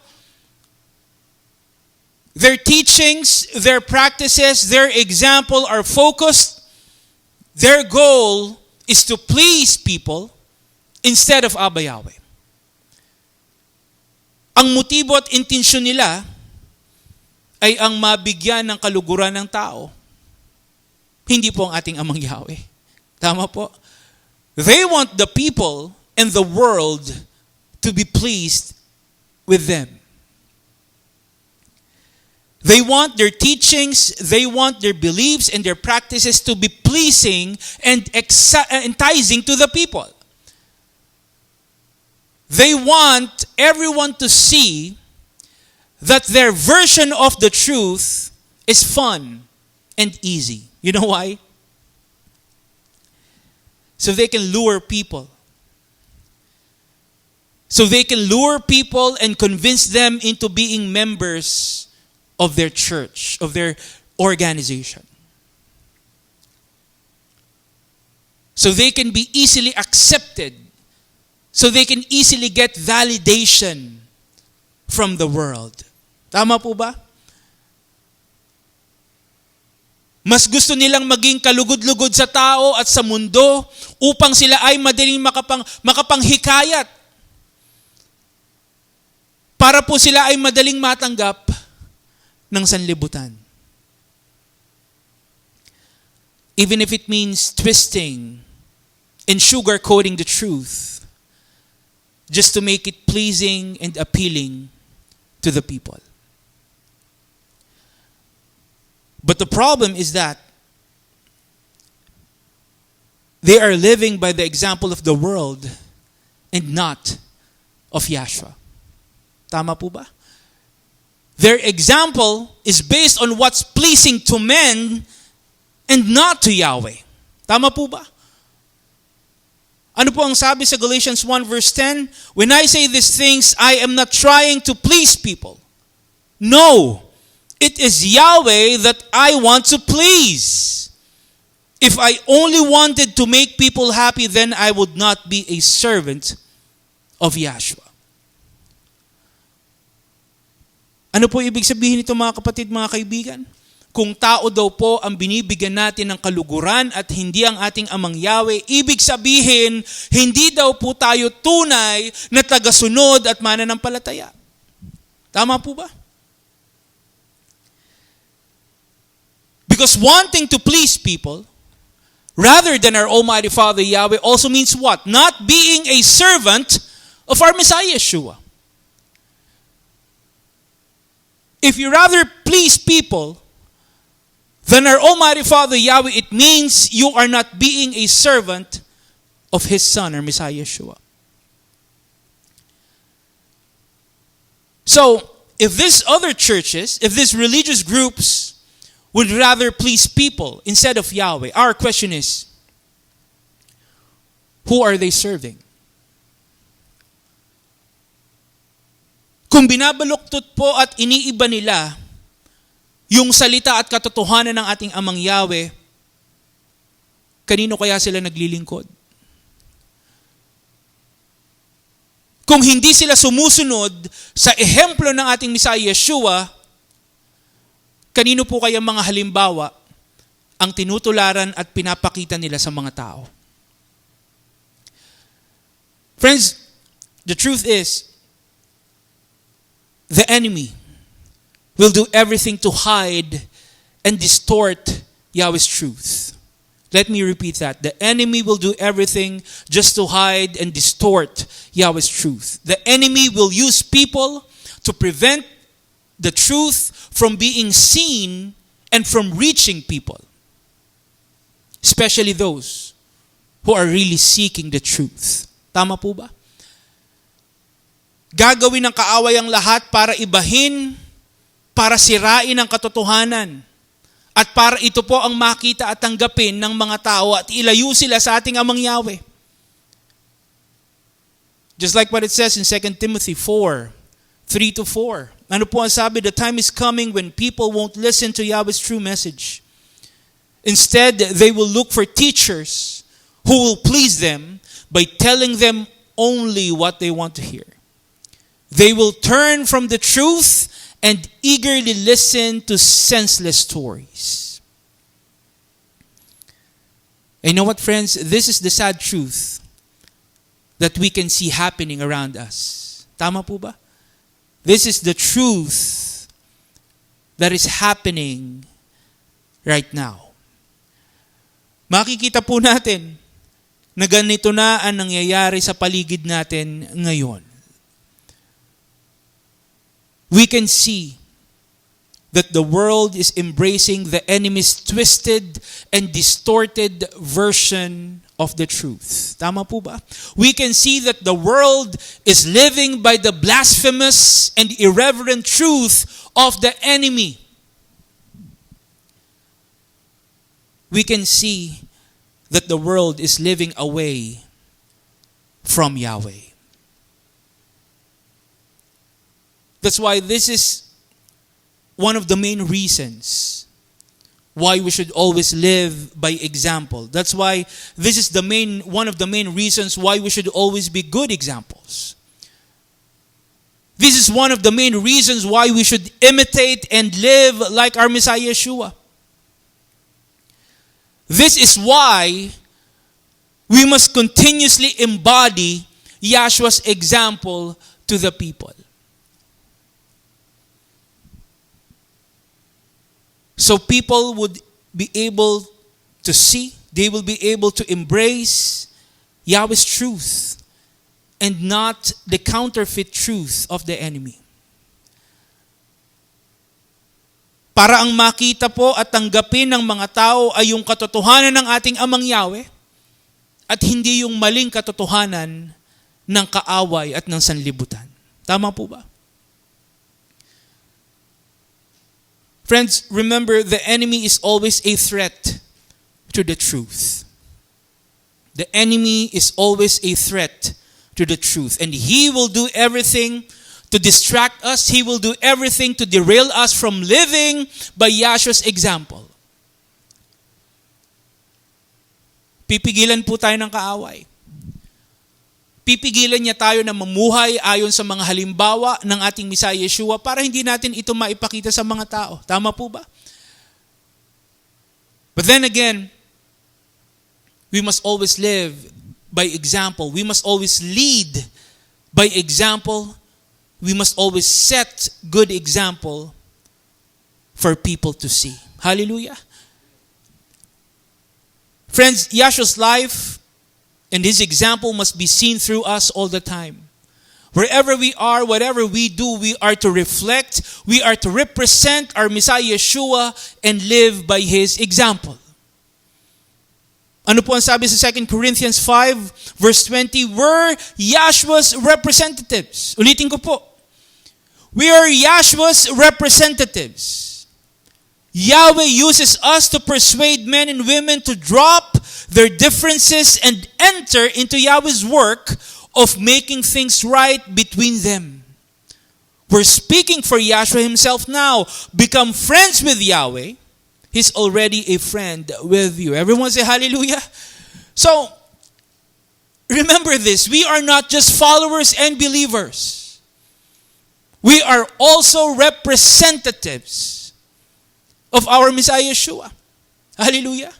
Their teachings, their practices, their example are focused. Their goal is to please people instead of Abba Yahweh. Ang motibo at intensyon nila ay ang mabigyan ng kaluguran ng tao. Hindi po ang ating Amang Yahweh. Tama po? They want the people and the world to be pleased with them. They want their teachings, they want their beliefs and their practices to be pleasing and enticing to the people. They want everyone to see that their version of the truth is fun and easy. You know why? So they can lure people. So they can lure people and convince them into being members of their church, of their organization. So they can be easily accepted so they can easily get validation from the world. Tama po ba? Mas gusto nilang maging kalugod-lugod sa tao at sa mundo upang sila ay madaling makapanghikayat. Para po sila ay madaling matanggap ng sanlibutan. Even if it means twisting and sugarcoating the truth just to make it pleasing and appealing to the people. But the problem is that they are living by the example of the world and not of Yahshua. Tama po ba? Their example is based on what's pleasing to men and not to Yahweh. Tama po ba? Ano po ang sabi sa Galatians 1 verse 10? When I say these things, I am not trying to please people. No. It is Yahweh that I want to please. If I only wanted to make people happy, then I would not be a servant of Yahshua. Ano po ibig sabihin nito mga kapatid, mga kaibigan? Kung tao daw po ang binibigyan natin ng kaluguran at hindi ang ating amang Yahweh, ibig sabihin, hindi daw po tayo tunay na tagasunod at mananampalataya. Tama po ba? Because wanting to please people, rather than our Almighty Father Yahweh, also means what? Not being a servant of our Messiah Yeshua. If you rather please people than our Almighty Father Yahweh, it means you are not being a servant of His Son, our Messiah Yeshua. So, if these other churches, if these religious groups would rather please people instead of Yahweh, our question is, who are they serving? Kung binabaluktot po at iniiba nila yung salita at katotohanan ng ating amang Yahweh, kanino kaya sila naglilingkod? Kung hindi sila sumusunod sa ehemplo ng ating Messiah Yeshua, kanino po kaya mga halimbawa ang tinutularan at pinapakita nila sa mga tao? Friends, the truth is, the enemy will do everything to hide and distort Yahweh's truth. Let me repeat that. The enemy will do everything just to hide and distort Yahweh's truth. The enemy will use people to prevent the truth from being seen and from reaching people. Especially those who are really seeking the truth. Tama po ba? Gagawin ng kaaway ang lahat para ibahin, para sirain ang katotohanan, at para ito po ang makita at tanggapin ng mga tao at ilayo sila sa ating amang Yahweh. Just like what it says in 2 Timothy 4, 3-4. Ano po ang sabi? The time is coming when people won't listen to Yahweh's true message. Instead, they will look for teachers who will please them by telling them only what they want to hear. They will turn from the truth and eagerly listen to senseless stories. And you know what, friends? This is the sad truth that we can see happening around us. Tama po ba? This is the truth that is happening right now. Makikita po natin na ganito na ang nangyayari sa paligid natin ngayon. We can see that the world is embracing the enemy's twisted and distorted version of the truth. Tama po ba? We can see that the world is living by the blasphemous and irreverent truth of the enemy. We can see that the world is living away from Yahweh. That's why this is one of the main reasons why we should always live by example. That's why this is one of the main reasons why we should always be good examples. This is one of the main reasons why we should imitate and live like our Messiah Yeshua. This is why we must continuously embody Yahshua's example to the people. So people would be able to see, they will be able to embrace Yahweh's truth and not the counterfeit truth of the enemy. Para ang makita po at tanggapin ng mga tao ay yung katotohanan ng ating Amang Yahweh at hindi yung maling katotohanan ng kaaway at ng sanlibutan. Tama po ba? Friends, remember, the enemy is always a threat to the truth. The enemy is always a threat to the truth. And he will do everything to distract us. He will do everything to derail us from living by Yahshua's example. Pipigilan po tayo ng kaaway. Pipigilan niya tayo na mamuhay ayon sa mga halimbawa ng ating Messiah Yeshua para hindi natin ito maipakita sa mga tao. Tama po ba? But then again, we must always live by example. We must always lead by example. We must always set good example for people to see. Hallelujah. Friends, Yahshua's life and his example must be seen through us all the time. Wherever we are, whatever we do, we are to reflect, we are to represent our Messiah Yeshua and live by his example. Ano po ang sabi sa 2 Corinthians 5 verse 20? We're Yahshua's representatives. Ulitin ko po. We are Yahshua's representatives. Yahweh uses us to persuade men and women to drop their differences and enter into Yahweh's work of making things right between them. We're speaking for Yahshua himself now. Become friends with Yahweh. He's already a friend with you. Everyone say hallelujah. So, remember this. We are not just followers and believers. We are also representatives of our Messiah Yeshua. Hallelujah.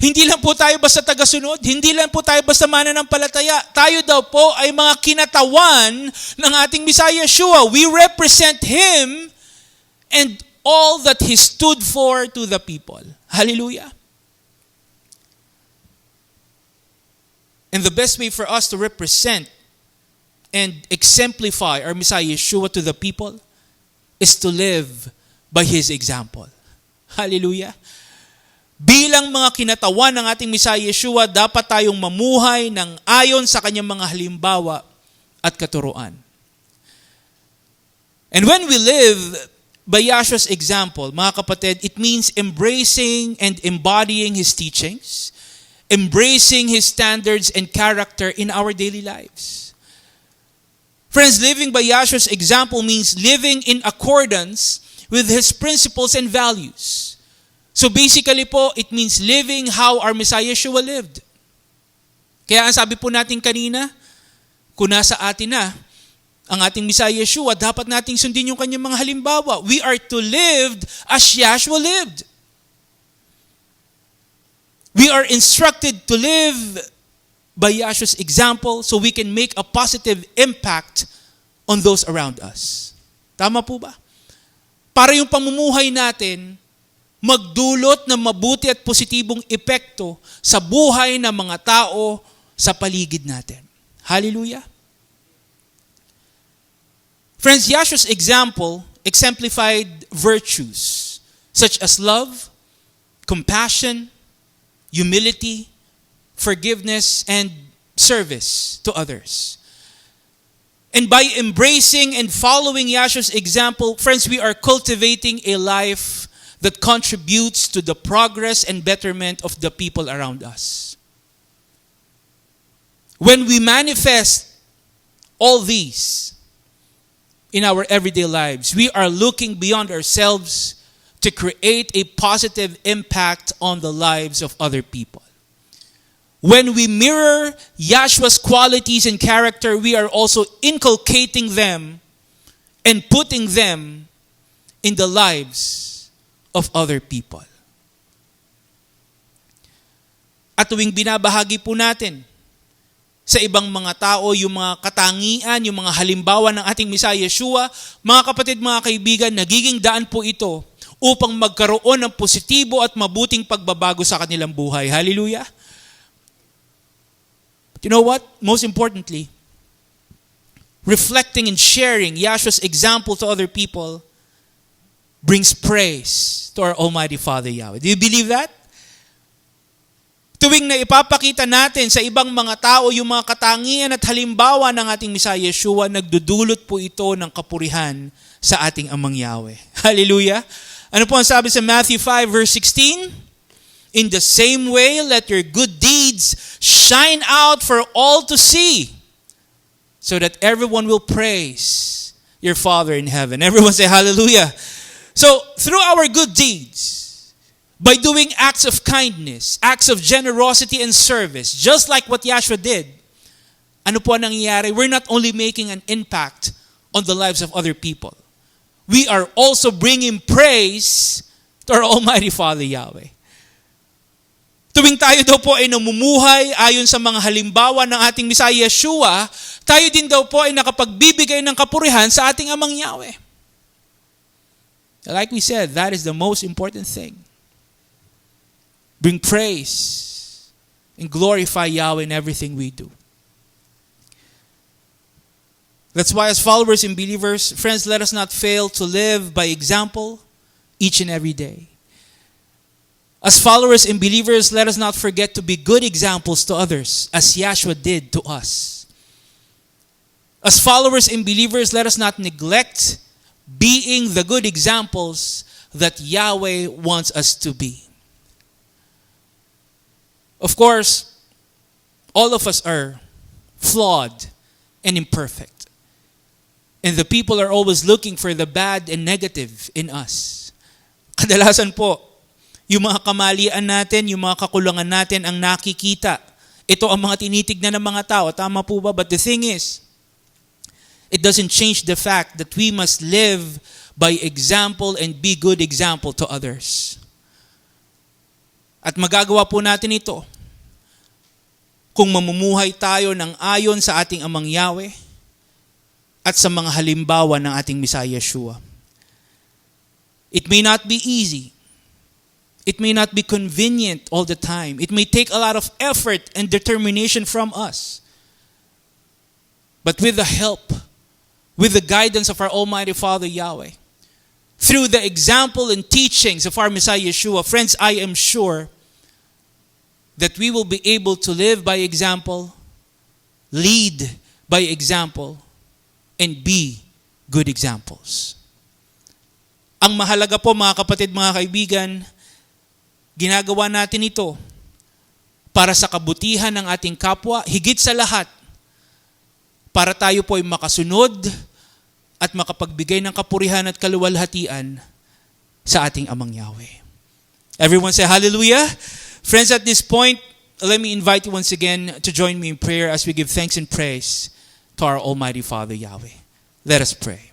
Hindi lang po tayo basta tagasunod. Hindi lang po tayo basta mananampalataya. Tayo daw po ay mga kinatawan ng ating Messiah Yeshua. We represent Him and all that He stood for to the people. Hallelujah. And the best way for us to represent and exemplify our Messiah Yeshua to the people is to live by His example. Hallelujah. Bilang mga kinatawan ng ating Messiah Yeshua, dapat tayong mamuhay ng ayon sa kanyang mga halimbawa at katuruan. And when we live by Yahshua's example, mga kapatid, it means embracing and embodying His teachings, embracing His standards and character in our daily lives. Friends, living by Yahshua's example means living in accordance with His principles and values. So basically po, it means living how our Messiah Yeshua lived. Kaya ang sabi po natin kanina, kung nasa atin na ang ating Messiah Yeshua, dapat nating sundin yung kanyang mga halimbawa. We are to live as Yahshua lived. We are instructed to live by Yahshua's example so we can make a positive impact on those around us. Tama po ba? Para yung pamumuhay natin magdulot ng mabuti at positibong epekto sa buhay ng mga tao sa paligid natin. Hallelujah. Friends, Yahshua's example exemplified virtues such as love, compassion, humility, forgiveness, and service to others. And by embracing and following Yahshua's example, friends, we are cultivating a life that contributes to the progress and betterment of the people around us. When we manifest all these in our everyday lives, we are looking beyond ourselves to create a positive impact on the lives of other people. When we mirror Yahshua's qualities and character, we are also inculcating them and putting them in the lives of other people. At tuwing binabahagi po natin sa ibang mga tao yung mga katangian, yung mga halimbawa ng ating Messiah Yeshua, mga kapatid, mga kaibigan, nagiging daan po ito upang magkaroon ng positibo at mabuting pagbabago sa kanilang buhay. Hallelujah! You know what? Most importantly, reflecting and sharing Yahshua's example to other people brings praise to our Almighty Father Yahweh. Do you believe that? Tuwing na ipapakita natin sa ibang mga tao yung mga katangian at halimbawa ng ating Messiah Yeshua, nagdudulot po ito ng kapurihan sa ating Amang Yahweh. Hallelujah! Ano po ang sabi sa Matthew 5 verse 16? In the same way, let your good deeds shine out for all to see, so that everyone will praise your Father in heaven. Everyone say hallelujah. So, through our good deeds, by doing acts of kindness, acts of generosity and service, just like what Yahshua did, ano po ang nangyayari? We're not only making an impact on the lives of other people. We are also bringing praise to our Almighty Father Yahweh. Tuwing tayo daw po ay namumuhay ayon sa mga halimbawa ng ating Messiah Yeshua, tayo din daw po ay nakapagbibigay ng kapurihan sa ating Amang Yahweh. Like we said, that is the most important thing. Bring praise and glorify Yahweh in everything we do. That's why as followers and believers, friends, let us not fail to live by example each and every day. As followers and believers, let us not forget to be good examples to others, as Yahshua did to us. As followers and believers, let us not neglect being the good examples that Yahweh wants us to be. Of course, all of us are flawed and imperfect. And the people are always looking for the bad and negative in us. Kadalasan po, yung mga kamalian natin, yung mga kakulangan natin ang nakikita. Ito ang mga tinitignan ng mga tao. Tama po ba? But the thing is, it doesn't change the fact that we must live by example and be good example to others. At magagawa po natin ito kung mamumuhay tayo ng ayon sa ating Amang Yahweh at sa mga halimbawa ng ating Messiah Yeshua. It may not be easy. It may not be convenient all the time. It may take a lot of effort and determination from us. But with the help, with the guidance of our Almighty Father Yahweh, through the example and teachings of our Messiah Yeshua, friends, I am sure that we will be able to live by example, lead by example, and be good examples. Ang mahalaga po mga kapatid, mga kaibigan, ginagawa natin ito para sa kabutihan ng ating kapwa, higit sa lahat, para tayo po ay makasunod at makapagbigay ng kapurihan at kaluwalhatian sa ating Amang Yahweh. Everyone say hallelujah. Friends, at this point, let me invite you once again to join me in prayer as we give thanks and praise to our Almighty Father Yahweh. Let us pray.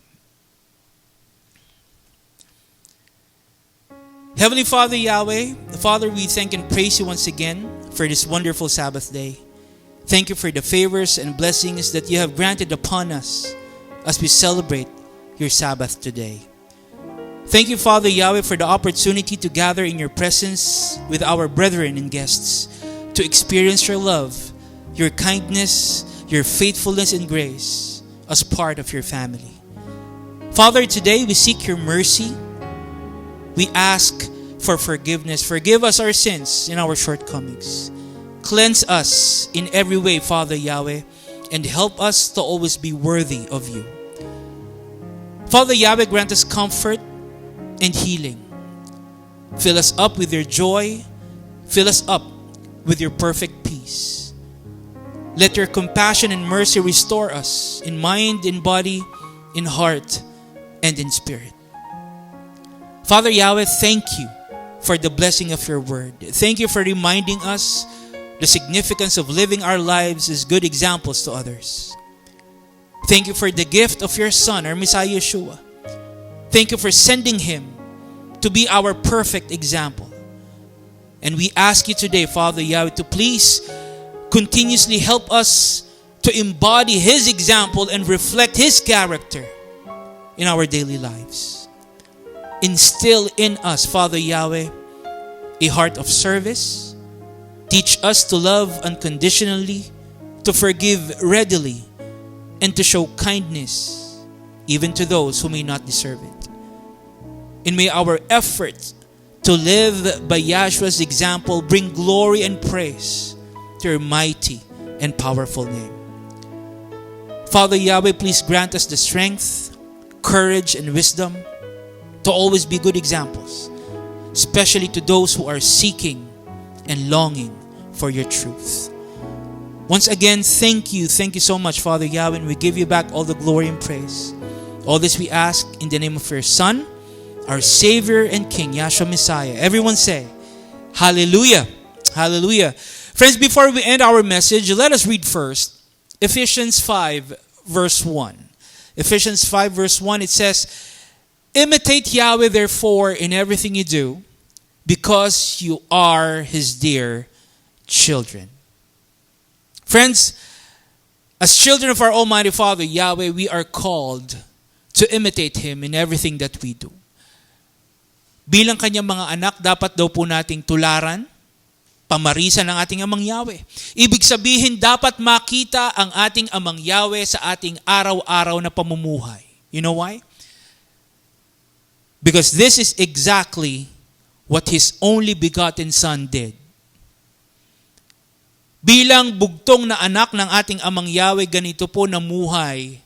Heavenly Father Yahweh, Father, we thank and praise you once again for this wonderful Sabbath day. Thank you for the favors and blessings that you have granted upon us as we celebrate your Sabbath today. Thank you, Father Yahweh, for the opportunity to gather in your presence with our brethren and guests to experience your love, your kindness, your faithfulness and grace as part of your family. Father, today we seek your mercy. We ask for forgiveness. Forgive us our sins and our shortcomings. Cleanse us in every way, Father Yahweh, and help us to always be worthy of you. Father Yahweh, grant us comfort and healing. Fill us up with your joy. Fill us up with your perfect peace. Let your compassion and mercy restore us in mind, in body, in heart, and in spirit. Father Yahweh, thank you for the blessing of your word. Thank you for reminding us the significance of living our lives as good examples to others. Thank you for the gift of your Son, our Messiah Yeshua. Thank you for sending Him to be our perfect example. And we ask you today, Father Yahweh, to please continuously help us to embody His example and reflect His character in our daily lives. Instill in us, Father Yahweh, a heart of service. Teach us to love unconditionally, to forgive readily, and to show kindness even to those who may not deserve it. And may our efforts to live by Yahshua's example bring glory and praise to your mighty and powerful name. Father Yahweh, please grant us the strength, courage, and wisdom to always be good examples, especially to those who are seeking and longing for your truth. Once again, thank you so much, Father Yahweh, and we give you back all the glory and praise. All this we ask in the name of your Son, our Savior and King, Yahshua Messiah. Everyone say, Hallelujah. Hallelujah. Friends, before we end our message, let us read first Ephesians 5 verse 1. Ephesians 5 verse 1, it says, imitate Yahweh therefore in everything you do, because you are His dear children. Friends, as children of our Almighty Father, Yahweh, we are called to imitate Him in everything that we do. Bilang Kanyang mga anak, dapat daw po nating tularan, pamarisan ang ating Amang Yahweh. Ibig sabihin, dapat makita ang ating Amang Yahweh sa ating araw-araw na pamumuhay. You know why? Because this is exactly what His only begotten Son did. Bilang bugtong na anak ng ating Amang Yahweh, ganito po namuhay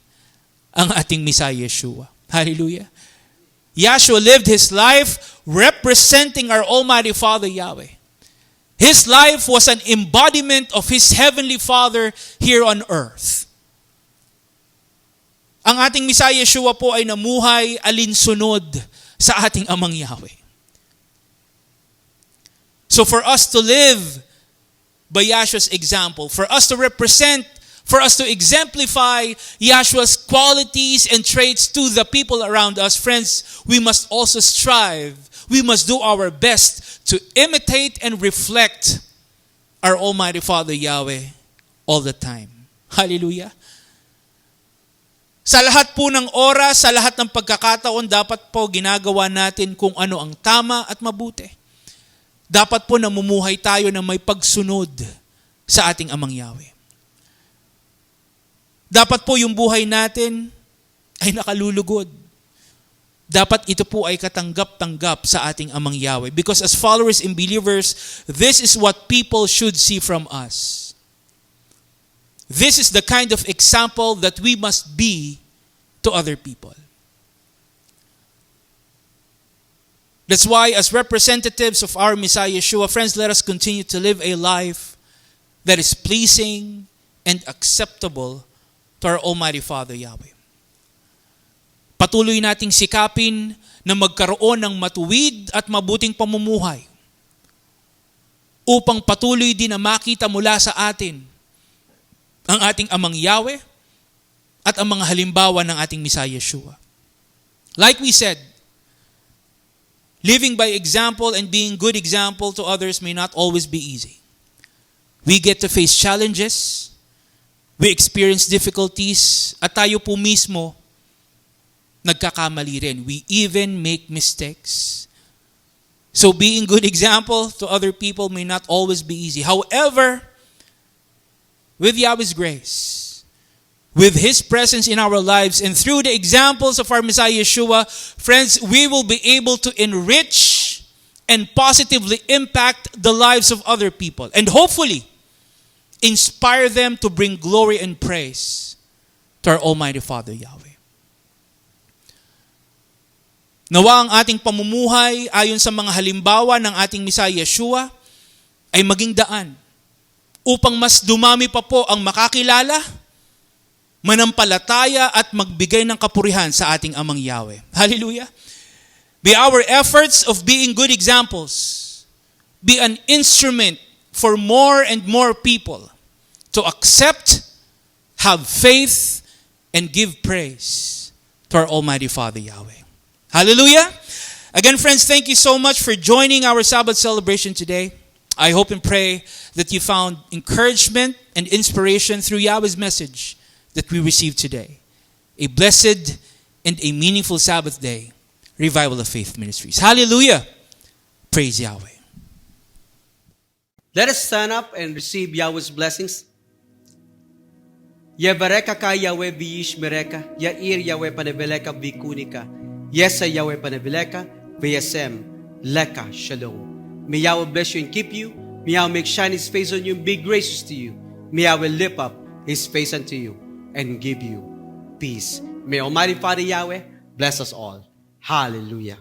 ang ating Messiah Yeshua. Hallelujah. Yahshua lived His life representing our Almighty Father Yahweh. His life was an embodiment of His Heavenly Father here on earth. Ang ating Messiah Yeshua po ay namuhay alinsunod sa ating Amang Yahweh. So for us to live by Yahshua's example, for us to represent, for us to exemplify Yahshua's qualities and traits to the people around us, friends, we must also strive, we must do our best to imitate and reflect our Almighty Father Yahweh all the time. Hallelujah. Sa lahat po ng oras, sa lahat ng pagkakataon, dapat po ginagawa natin kung ano ang tama at mabuti. Dapat po namumuhay tayo na may pagsunod sa ating Amang Yahweh. Dapat po yung buhay natin ay nakalulugod. Dapat ito po ay katanggap-tanggap sa ating Amang Yahweh. Because as followers and believers, this is what people should see from us. This is the kind of example that we must be to other people. That's why as representatives of our Messiah Yeshua, friends, let us continue to live a life that is pleasing and acceptable to our Almighty Father Yahweh. Patuloy nating sikapin na magkaroon ng matuwid at mabuting pamumuhay upang patuloy din na makita mula sa atin ang ating Amang Yahweh at ang mga halimbawa ng ating Messiah Yeshua. Like we said, living by example and being good example to others may not always be easy. We get to face challenges, we experience difficulties, at tayo po mismo nagkakamali rin. We even make mistakes. So being good example to other people may not always be easy. However, with Yahweh's grace, with His presence in our lives, and through the examples of our Messiah Yeshua, friends, we will be able to enrich and positively impact the lives of other people. And hopefully, inspire them to bring glory and praise to our Almighty Father Yahweh. Nawa ang ating pamumuhay ayon sa mga halimbawa ng ating Messiah Yeshua ay maging daan upang mas dumami pa po ang makakilala, manampalataya at magbigay ng kapurihan sa ating Amang Yahweh. Hallelujah! May our efforts of being good examples be an instrument for more and more people to accept, have faith, and give praise to our Almighty Father Yahweh. Hallelujah! Again, friends, thank you so much for joining our Sabbath celebration today. I hope and pray that you found encouragement and inspiration through Yahweh's message that we received today. A blessed and a meaningful Sabbath day. Revival of Faith Ministries. Hallelujah! Praise Yahweh. Let us stand up and receive Yahweh's blessings. Yevareka ka Yahweh biyish mereka, Yair Yahweh paneveleka bikunika, Yesa Yahweh paneveleka, Vayasem, Leka Shalom. May Yahweh bless you and keep you. May Yahweh make shine His face on you and be gracious to you. May Yahweh lift up His face unto you and give you peace. May Almighty Father Yahweh bless us all. Hallelujah.